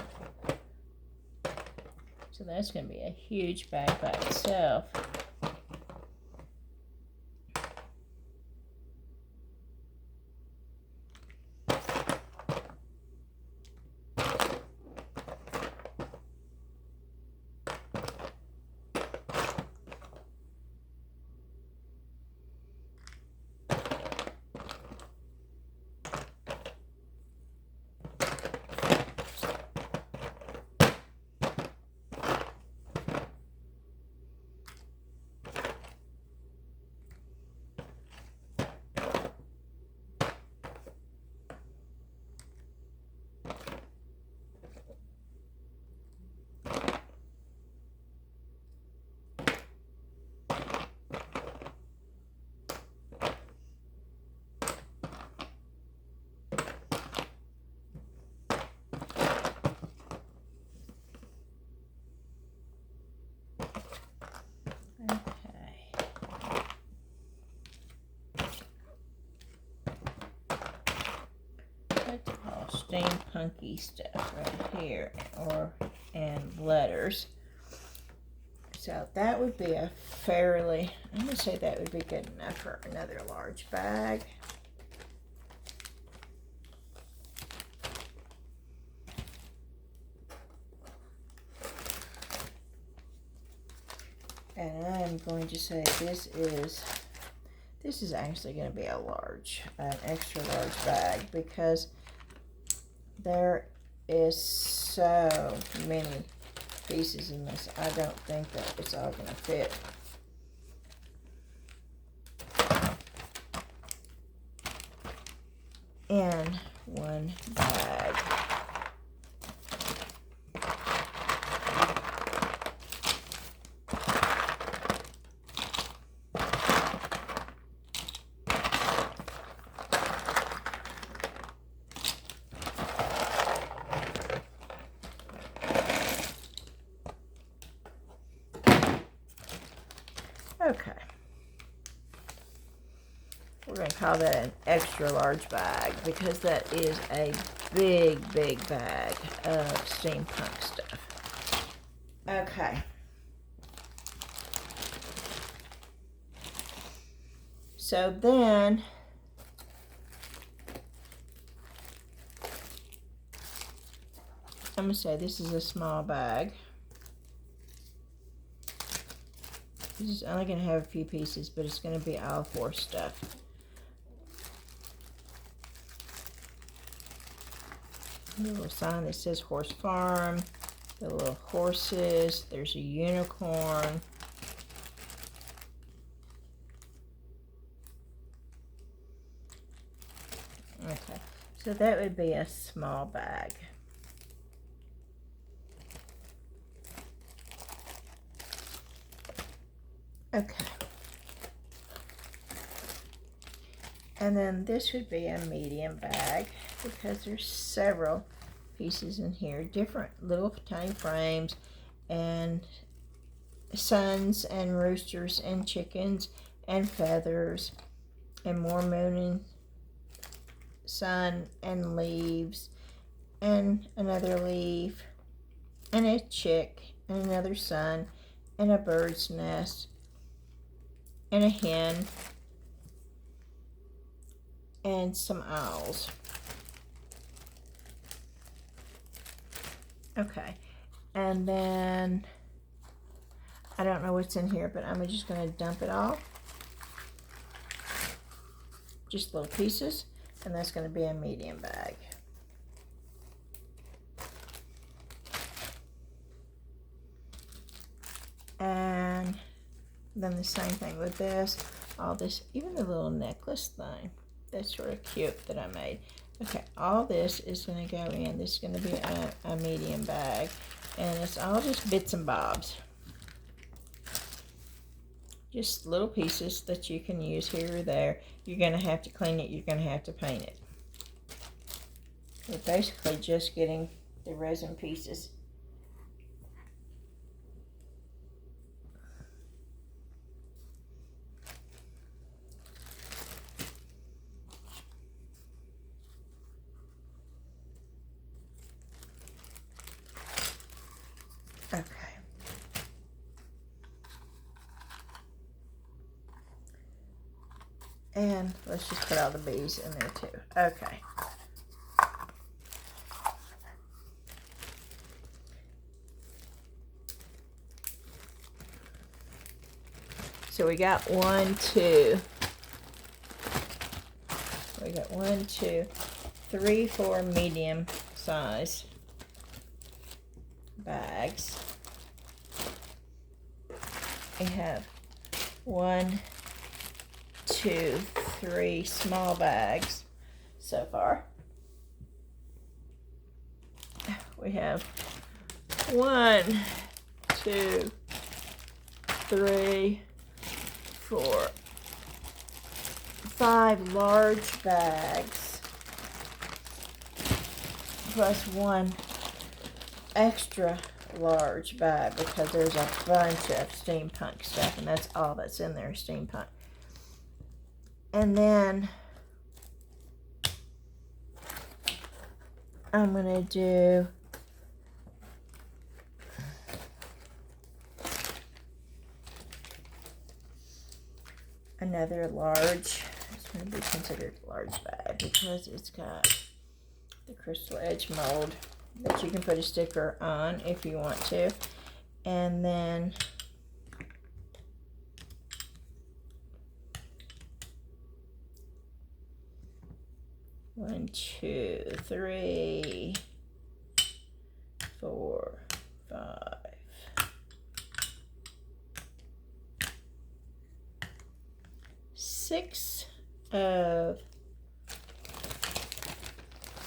So that's going to be a huge bag by itself. Steampunky stuff right here, and letters. So that would be a fairly, I'm going to say that would be good enough for another large bag. And I'm going to say this is actually going to be an extra large bag, because there is so many pieces in this. I don't think that it's all going to fit. In one bag. Okay. call that an extra large bag because that is a big, big bag of steampunk stuff. Okay. So then, I'm going to say this is a small bag. This is only going to have a few pieces, but it's going to be all horse stuff. A little sign that says Horse Farm. The little horses. There's a unicorn. Okay, so that would be a small bag. Okay. And then this would be a medium bag because there's several pieces in here, different little tiny frames and suns and roosters and chickens and feathers and more moon and sun and leaves and another leaf and a chick and another sun and a bird's nest and a hen and some owls. Okay, and then I don't know what's in here, but I'm just going to dump it all. Just little pieces, and that's going to be a medium bag. And then the same thing with this, all this, even the little necklace thing. That's sort of cute that I made. Okay, all this is going to go in. This is going to be a medium bag. And it's all just bits and bobs. Just little pieces that you can use here or there. You're going to have to clean it. You're going to have to paint it. We're basically just getting the resin pieces. Okay. And let's just put all the bees in there too. Okay. So we got 1, 2. We got 1, 2, 3, 4 medium size bags. We have 1, 2, 3 small bags so far. We have 1, 2, 3, 4, 5 large bags plus 1 extra large bag because there's a bunch of steampunk stuff, and that's all that's in there, steampunk. And then I'm gonna do another large. It's going to be considered a large bag because it's got the crystal edge mold that you can put a sticker on if you want to. And then one, 2, 3, 4, 5. 6 of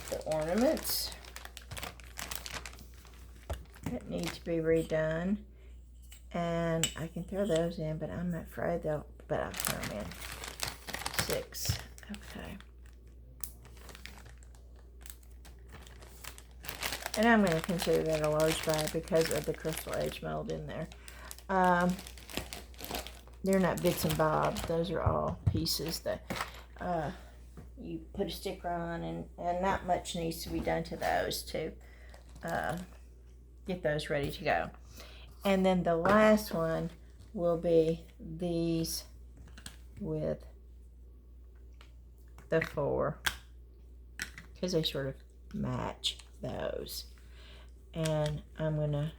the ornaments that need to be redone, and I can throw those in, but I'm afraid I'll throw them in. 6. Okay. And I'm going to consider that a large bag because of the crystal edge mold in there. They're not bits and bobs. Those are all pieces that you put a sticker on, and not much needs to be done to those to get those ready to go. And then the last one will be these with the 4, because they sort of match those. And I'm gonna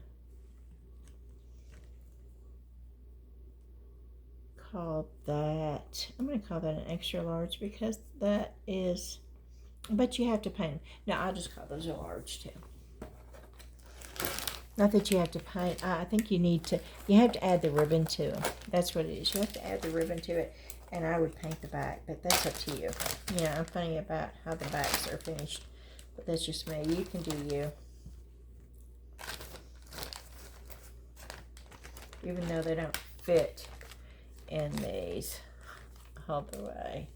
call that an extra large, because that is, but you have to paint. No, I'll just call those a large too. Not that you have to paint. I think you have to add the ribbon to them. That's what it is. You have to add the ribbon to it, and I would paint the back, but that's up to you. You know, I'm funny about how the backs are finished, but that's just me. You can do you. Even though they don't fit in these all the way,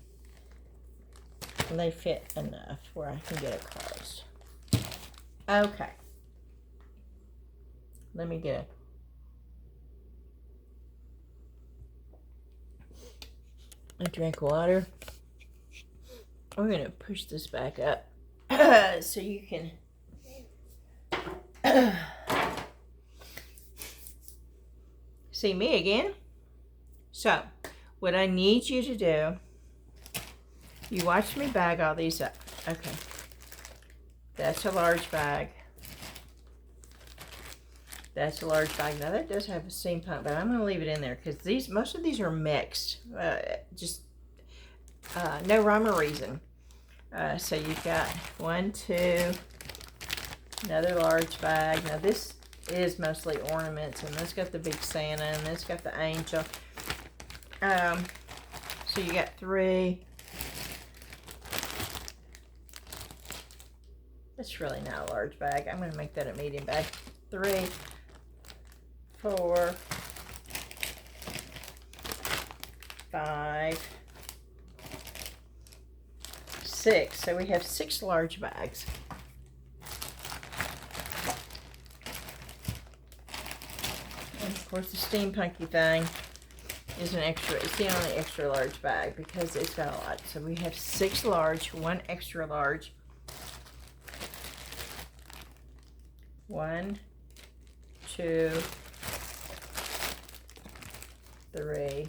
they fit enough where I can get it closed. Okay. Let me get a drink of water. We're going to push this back up so you can see me again. So, what I need you to do, you watch me bag all these up. Okay. That's a large bag. That's a large bag. Now that does have a steampunk, but I'm going to leave it in there because most of these are mixed. No rhyme or reason. So you've got 1, 2, another large bag. Now this is mostly ornaments, and this got the big Santa, and this got the angel. So you got 3. That's really not a large bag. I'm going to make that a medium bag. 3, 4, 5, 6. So we have 6 large bags. And of course the steampunky thing is an extra. It's the only extra large bag because it's got a lot. So we have 6 large, 1 extra large. 1, 2, 3,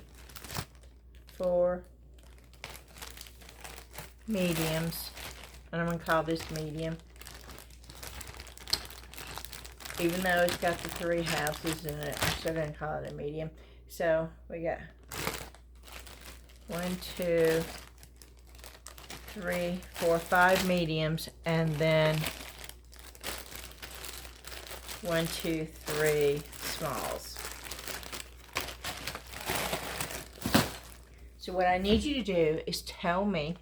4 mediums, and I'm going to call this medium, even though it's got the 3 houses in it. I'm still going to call it a medium. So we got 1, 2, 3, 4, 5 mediums, and then 1, 2, 3 smalls. So what I need you to do is tell me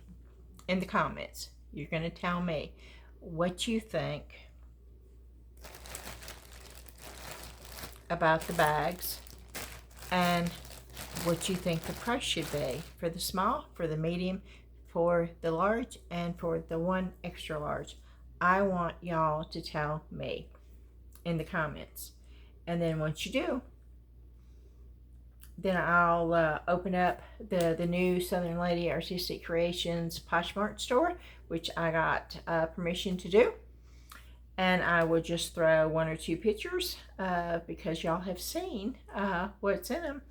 in the comments. You're going to tell me what you think about the bags and what you think the price should be for the small, for the medium, for the large, and for the 1 extra large. I want y'all to tell me in the comments. And then once you do, then I'll open up the new Southern Lady Artistic Creations Poshmark store, which I got permission to do. And I will just throw 1 or 2 pictures because y'all have seen what's in them.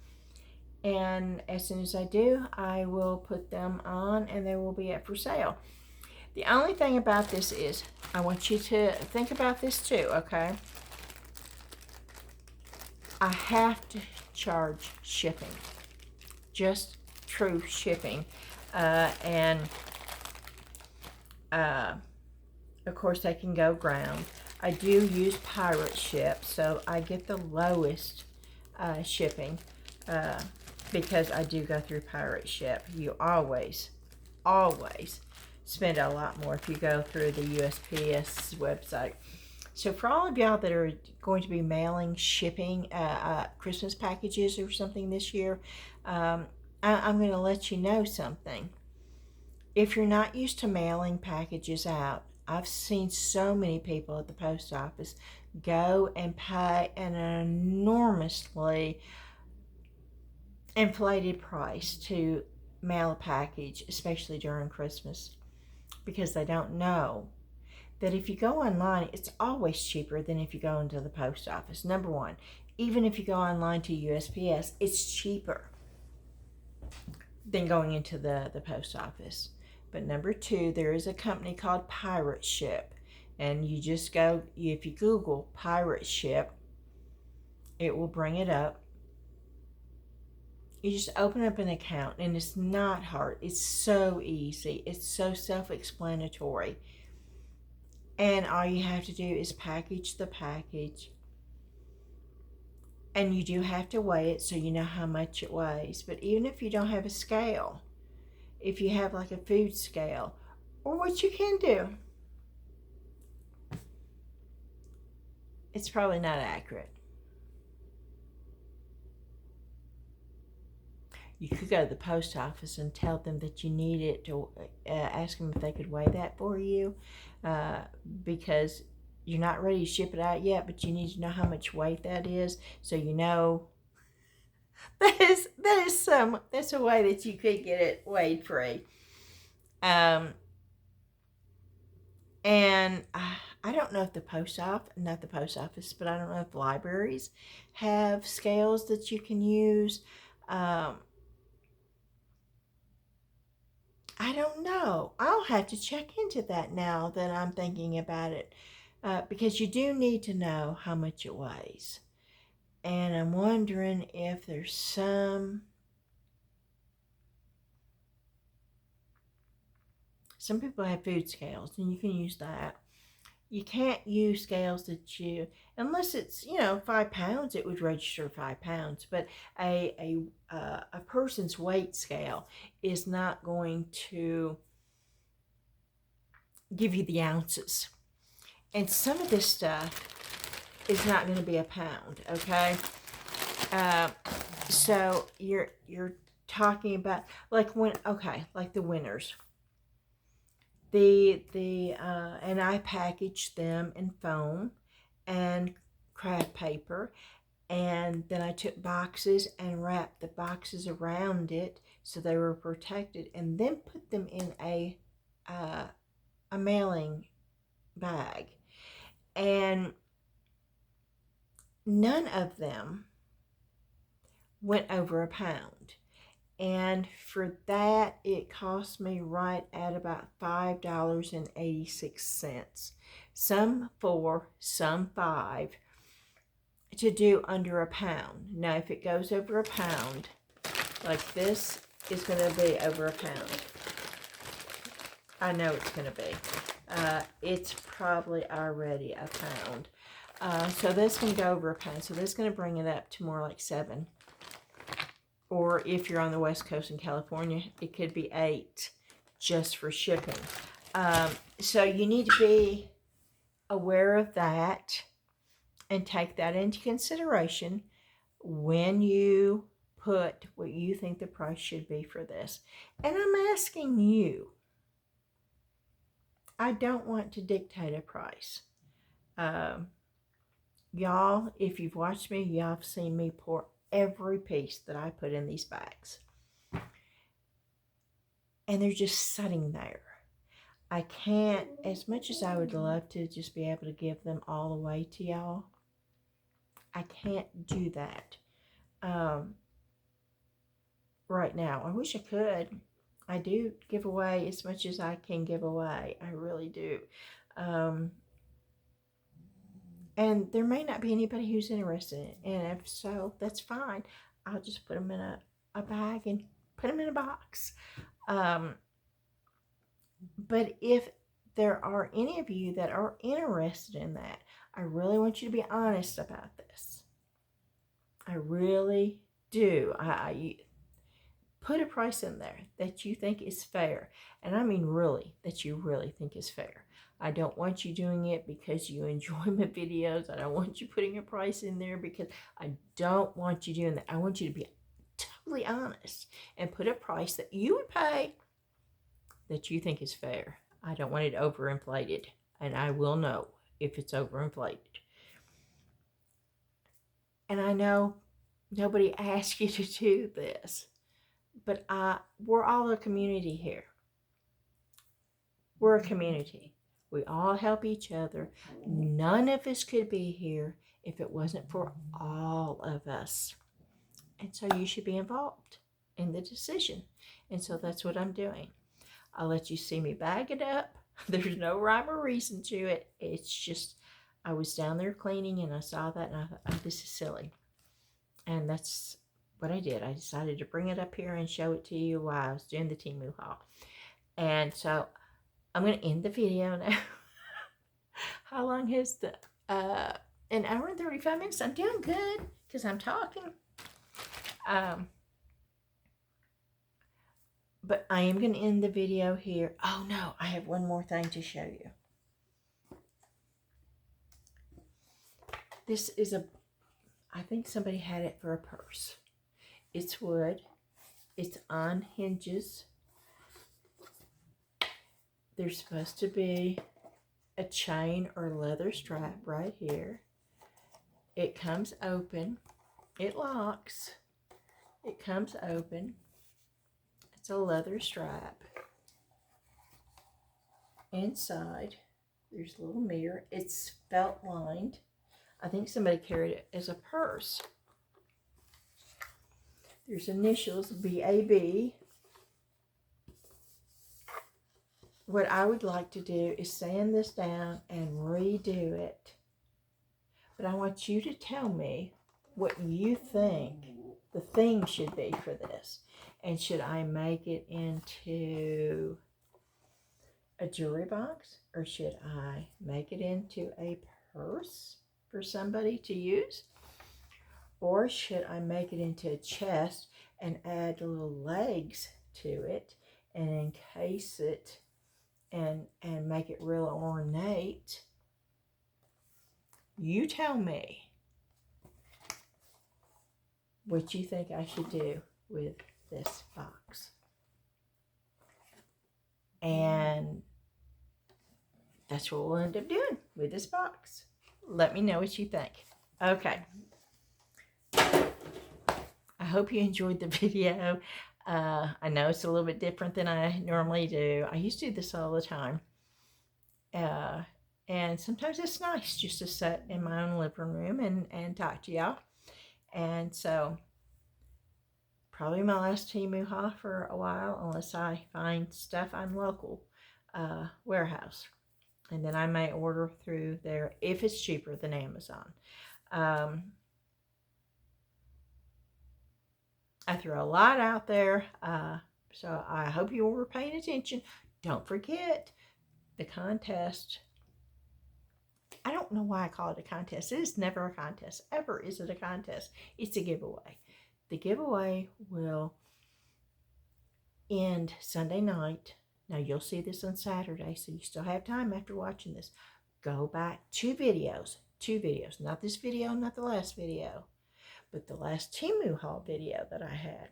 And as soon as I do, I will put them on and they will be up for sale. The only thing about this is I want you to think about this too, okay? I have to charge shipping, just true shipping, and of course they can go ground. I do use pirate ship, so I get the lowest shipping because I do go through pirate ship. You always spend a lot more if you go through the USPS website. So for all of y'all that are going to be mailing, shipping Christmas packages or something this year, I'm going to let you know something. If you're not used to mailing packages out, I've seen so many people at the post office go and pay an enormously inflated price to mail a package, especially during Christmas, because they don't know that if you go online, it's always cheaper than if you go into the post office. Number one, even if you go online to USPS, it's cheaper than going into the post office. But number two, there is a company called Pirate Ship. And you just go, if you Google Pirate Ship, it will bring it up. You just open up an account, and it's not hard. It's so easy. It's so self-explanatory. And all you have to do is package the package. And you do have to weigh it so you know how much it weighs. But even if you don't have a scale, if you have like a food scale, or what you can do, it's probably not accurate. You could go to the post office and tell them that you need it, to ask them if they could weigh that for you, because you're not ready to ship it out yet, but you need to know how much weight that is, so you know that's a way that you could get it weighed free. And I don't know if not the post office, but I don't know if libraries have scales that you can use. I don't know. I'll have to check into that now that I'm thinking about it, because you do need to know how much it weighs. And I'm wondering if there's some people have food scales, and you can use that. You can't use scales that you, unless it's 5 pounds, it would register 5 pounds. But a person's weight scale is not going to give you the ounces. And some of this stuff is not going to be a pound, okay? So you're talking about like the winners. And I packaged them in foam and craft paper, and then I took boxes and wrapped the boxes around it so they were protected, and then put them in a mailing bag. And none of them went over a pound. And for that, it cost me right at about $5.86. Some 4, some 5, to do under a pound. Now, if it goes over a pound, like this is going to be over a pound. I know it's going to be. It's probably already a pound. So this can go over a pound. So this is going to bring it up to more like 7. Or if you're on the West Coast in California, it could be 8 just for shipping. So you need to be aware of that and take that into consideration when you put what you think the price should be for this. And I'm asking you. I don't want to dictate a price. Y'all, if you've watched me, y'all have seen me pour every piece that I put in these bags. And they're just sitting there. I can't, as much as I would love to just be able to give them all away to y'all, I can't do that right now. I wish I could. I do give away as much as I can give away. I really do. And there may not be anybody who's interested. And if so, that's fine. I'll just put them in a bag and put them in a box. But if there are any of you that are interested in that, I really want you to be honest about this. I really do. I put a price in there that you think is fair. And I mean really, that you really think is fair. I don't want you doing it because you enjoy my videos. I don't want you putting a price in there because I don't want you doing that. I want you to be totally honest and put a price that you would pay that you think is fair. I don't want it overinflated, and I will know if it's overinflated. And I know nobody asked you to do this, But we're all a community here. We're a community. We all help each other. None of us could be here if it wasn't for all of us. And so you should be involved in the decision. And so that's what I'm doing. I'll let you see me bag it up. There's no rhyme or reason to it. It's just, I was down there cleaning and I saw that and I thought, oh, this is silly. And that's what I did. I decided to bring it up here and show it to you while I was doing the TEMU Haul. And so I'm going to end the video now. How long has the, an hour and 35 minutes? I'm doing good because I'm talking. But I am going to end the video here. Oh no, I have one more thing to show you. This is I think somebody had it for a purse. It's wood. It's on hinges. There's supposed to be a chain or leather strap right here. It comes open. It locks. It comes open. It's a leather strap. Inside, there's a little mirror. It's felt lined. I think somebody carried it as a purse. There's initials, BAB. What I would like to do is sand this down and redo it. But I want you to tell me what you think the theme should be for this. And should I make it into a jewelry box? Or should I make it into a purse for somebody to use? Or should I make it into a chest and add little legs to it and encase it and make it real ornate? You tell me what you think I should do with this box. And that's what we'll end up doing with this box. Let me know what you think. Okay. I hope you enjoyed the video. I know it's a little bit different than I normally do. I used to do this all the time. And sometimes it's nice just to sit in my own living room and talk to y'all. And so, probably my last TEMU Haul for a while, unless I find stuff on local warehouse. And then I may order through there if it's cheaper than Amazon. I throw a lot out there, so I hope you were paying attention. Don't forget the contest. I don't know why I call it a contest. It is never a contest. Ever is it a contest. It's a giveaway. The giveaway will end Sunday night. Now, you'll see this on Saturday, so you still have time after watching this. Go back 2 videos. 2 videos. Not this video, not the last video, but the last TEMU Haul video that I had.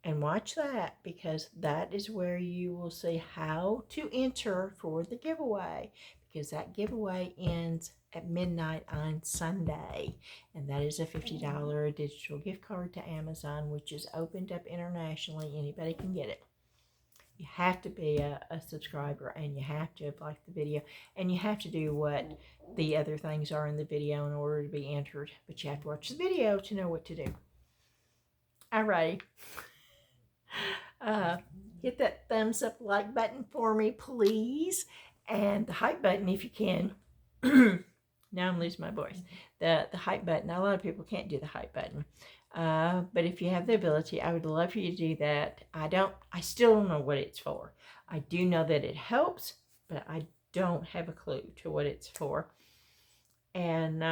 And watch that, because that is where you will see how to enter for the giveaway, because that giveaway ends at midnight on Sunday. And that is a $50 digital gift card to Amazon, which is opened up internationally. Anybody can get it. You have to be a subscriber, and you have to have liked the video, and you have to do what the other things are in the video in order to be entered. But you have to watch the video to know what to do. Alrighty. Hit that thumbs up like button for me, please. And the hype button if you can. Now I'm losing my voice. The hype button. Now, a lot of people can't do the hype button. But if you have the ability, I would love for you to do that. I still don't know what it's for. I do know that it helps, but I don't have a clue to what it's for. And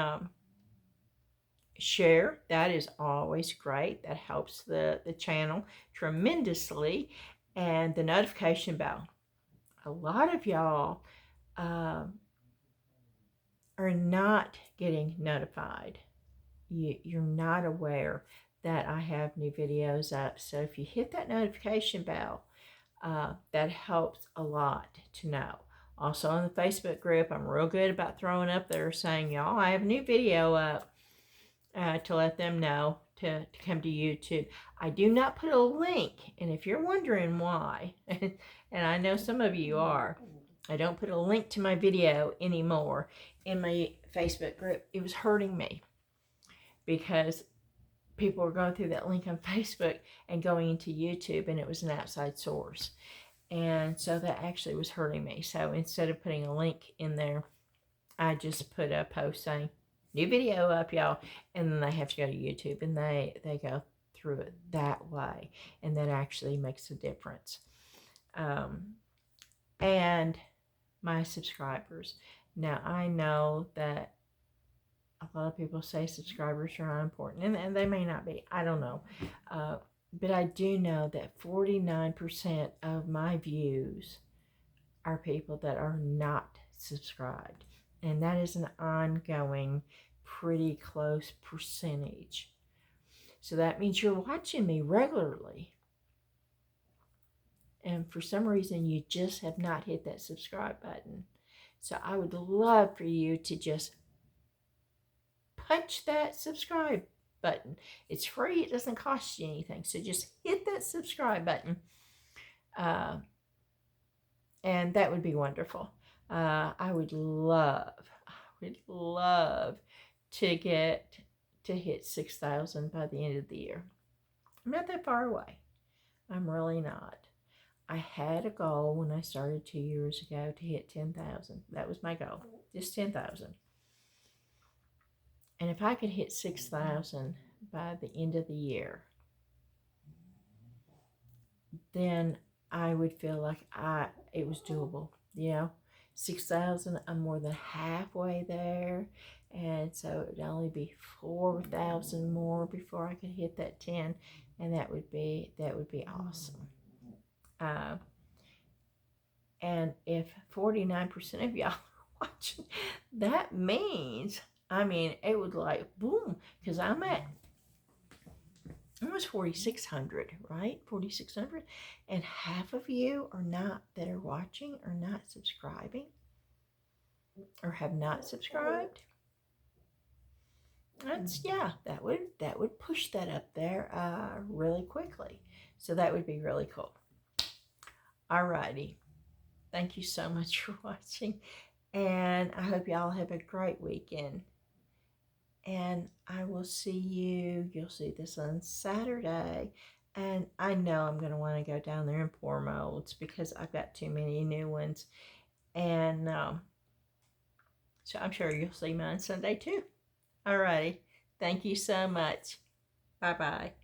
share, that is always great. That helps the channel tremendously. And the notification bell. A lot of y'all are not getting notified. You're not aware that I have new videos up. So if you hit that notification bell, that helps a lot to know. Also on the Facebook group, I'm real good about throwing up there saying, y'all, I have a new video up. to let them know to come to YouTube. I do not put a link, and if you're wondering why, and I know some of you are, I don't put a link to my video anymore in my Facebook group. It was hurting me because people were going through that link on Facebook and going into YouTube, and it was an outside source. And so that actually was hurting me. So instead of putting a link in there, I just put a post saying, new video up, y'all. And then they have to go to YouTube, and they go through it that way. And that actually makes a difference. And my subscribers. Now, I know that a lot of people say subscribers are unimportant, and they may not be. I don't know. But I do know that 49% of my views are people that are not subscribed. And that is an ongoing, pretty close percentage. So that means you're watching me regularly. And for some reason, you just have not hit that subscribe button. So I would love for you to just punch that subscribe button. It's free. It doesn't cost you anything. So just hit that subscribe button. And that would be wonderful. I would love to get to hit 6,000 by the end of the year. I'm not that far away. I'm really not. I had a goal when I started 2 years ago to hit 10,000. That was my goal, just 10,000. And if I could hit 6,000 by the end of the year, then I would feel like it was doable. 6,000, I'm more than halfway there. And so it would only be 4,000 more before I could hit that 10. And that would be awesome. And if 49% of y'all are watching, that means, it would boom, because I'm at almost 4,600, right? 4,600. And half of you that are watching are not subscribing or have not subscribed. That would push that up there really quickly. So that would be really cool. Alrighty. Thank you so much for watching. And I hope y'all have a great weekend. And I will see you'll see this on Saturday. And I know I'm going to want to go down there and pour molds because I've got too many new ones. And so I'm sure you'll see me on Sunday too. Alrighty. Thank you so much. Bye-bye.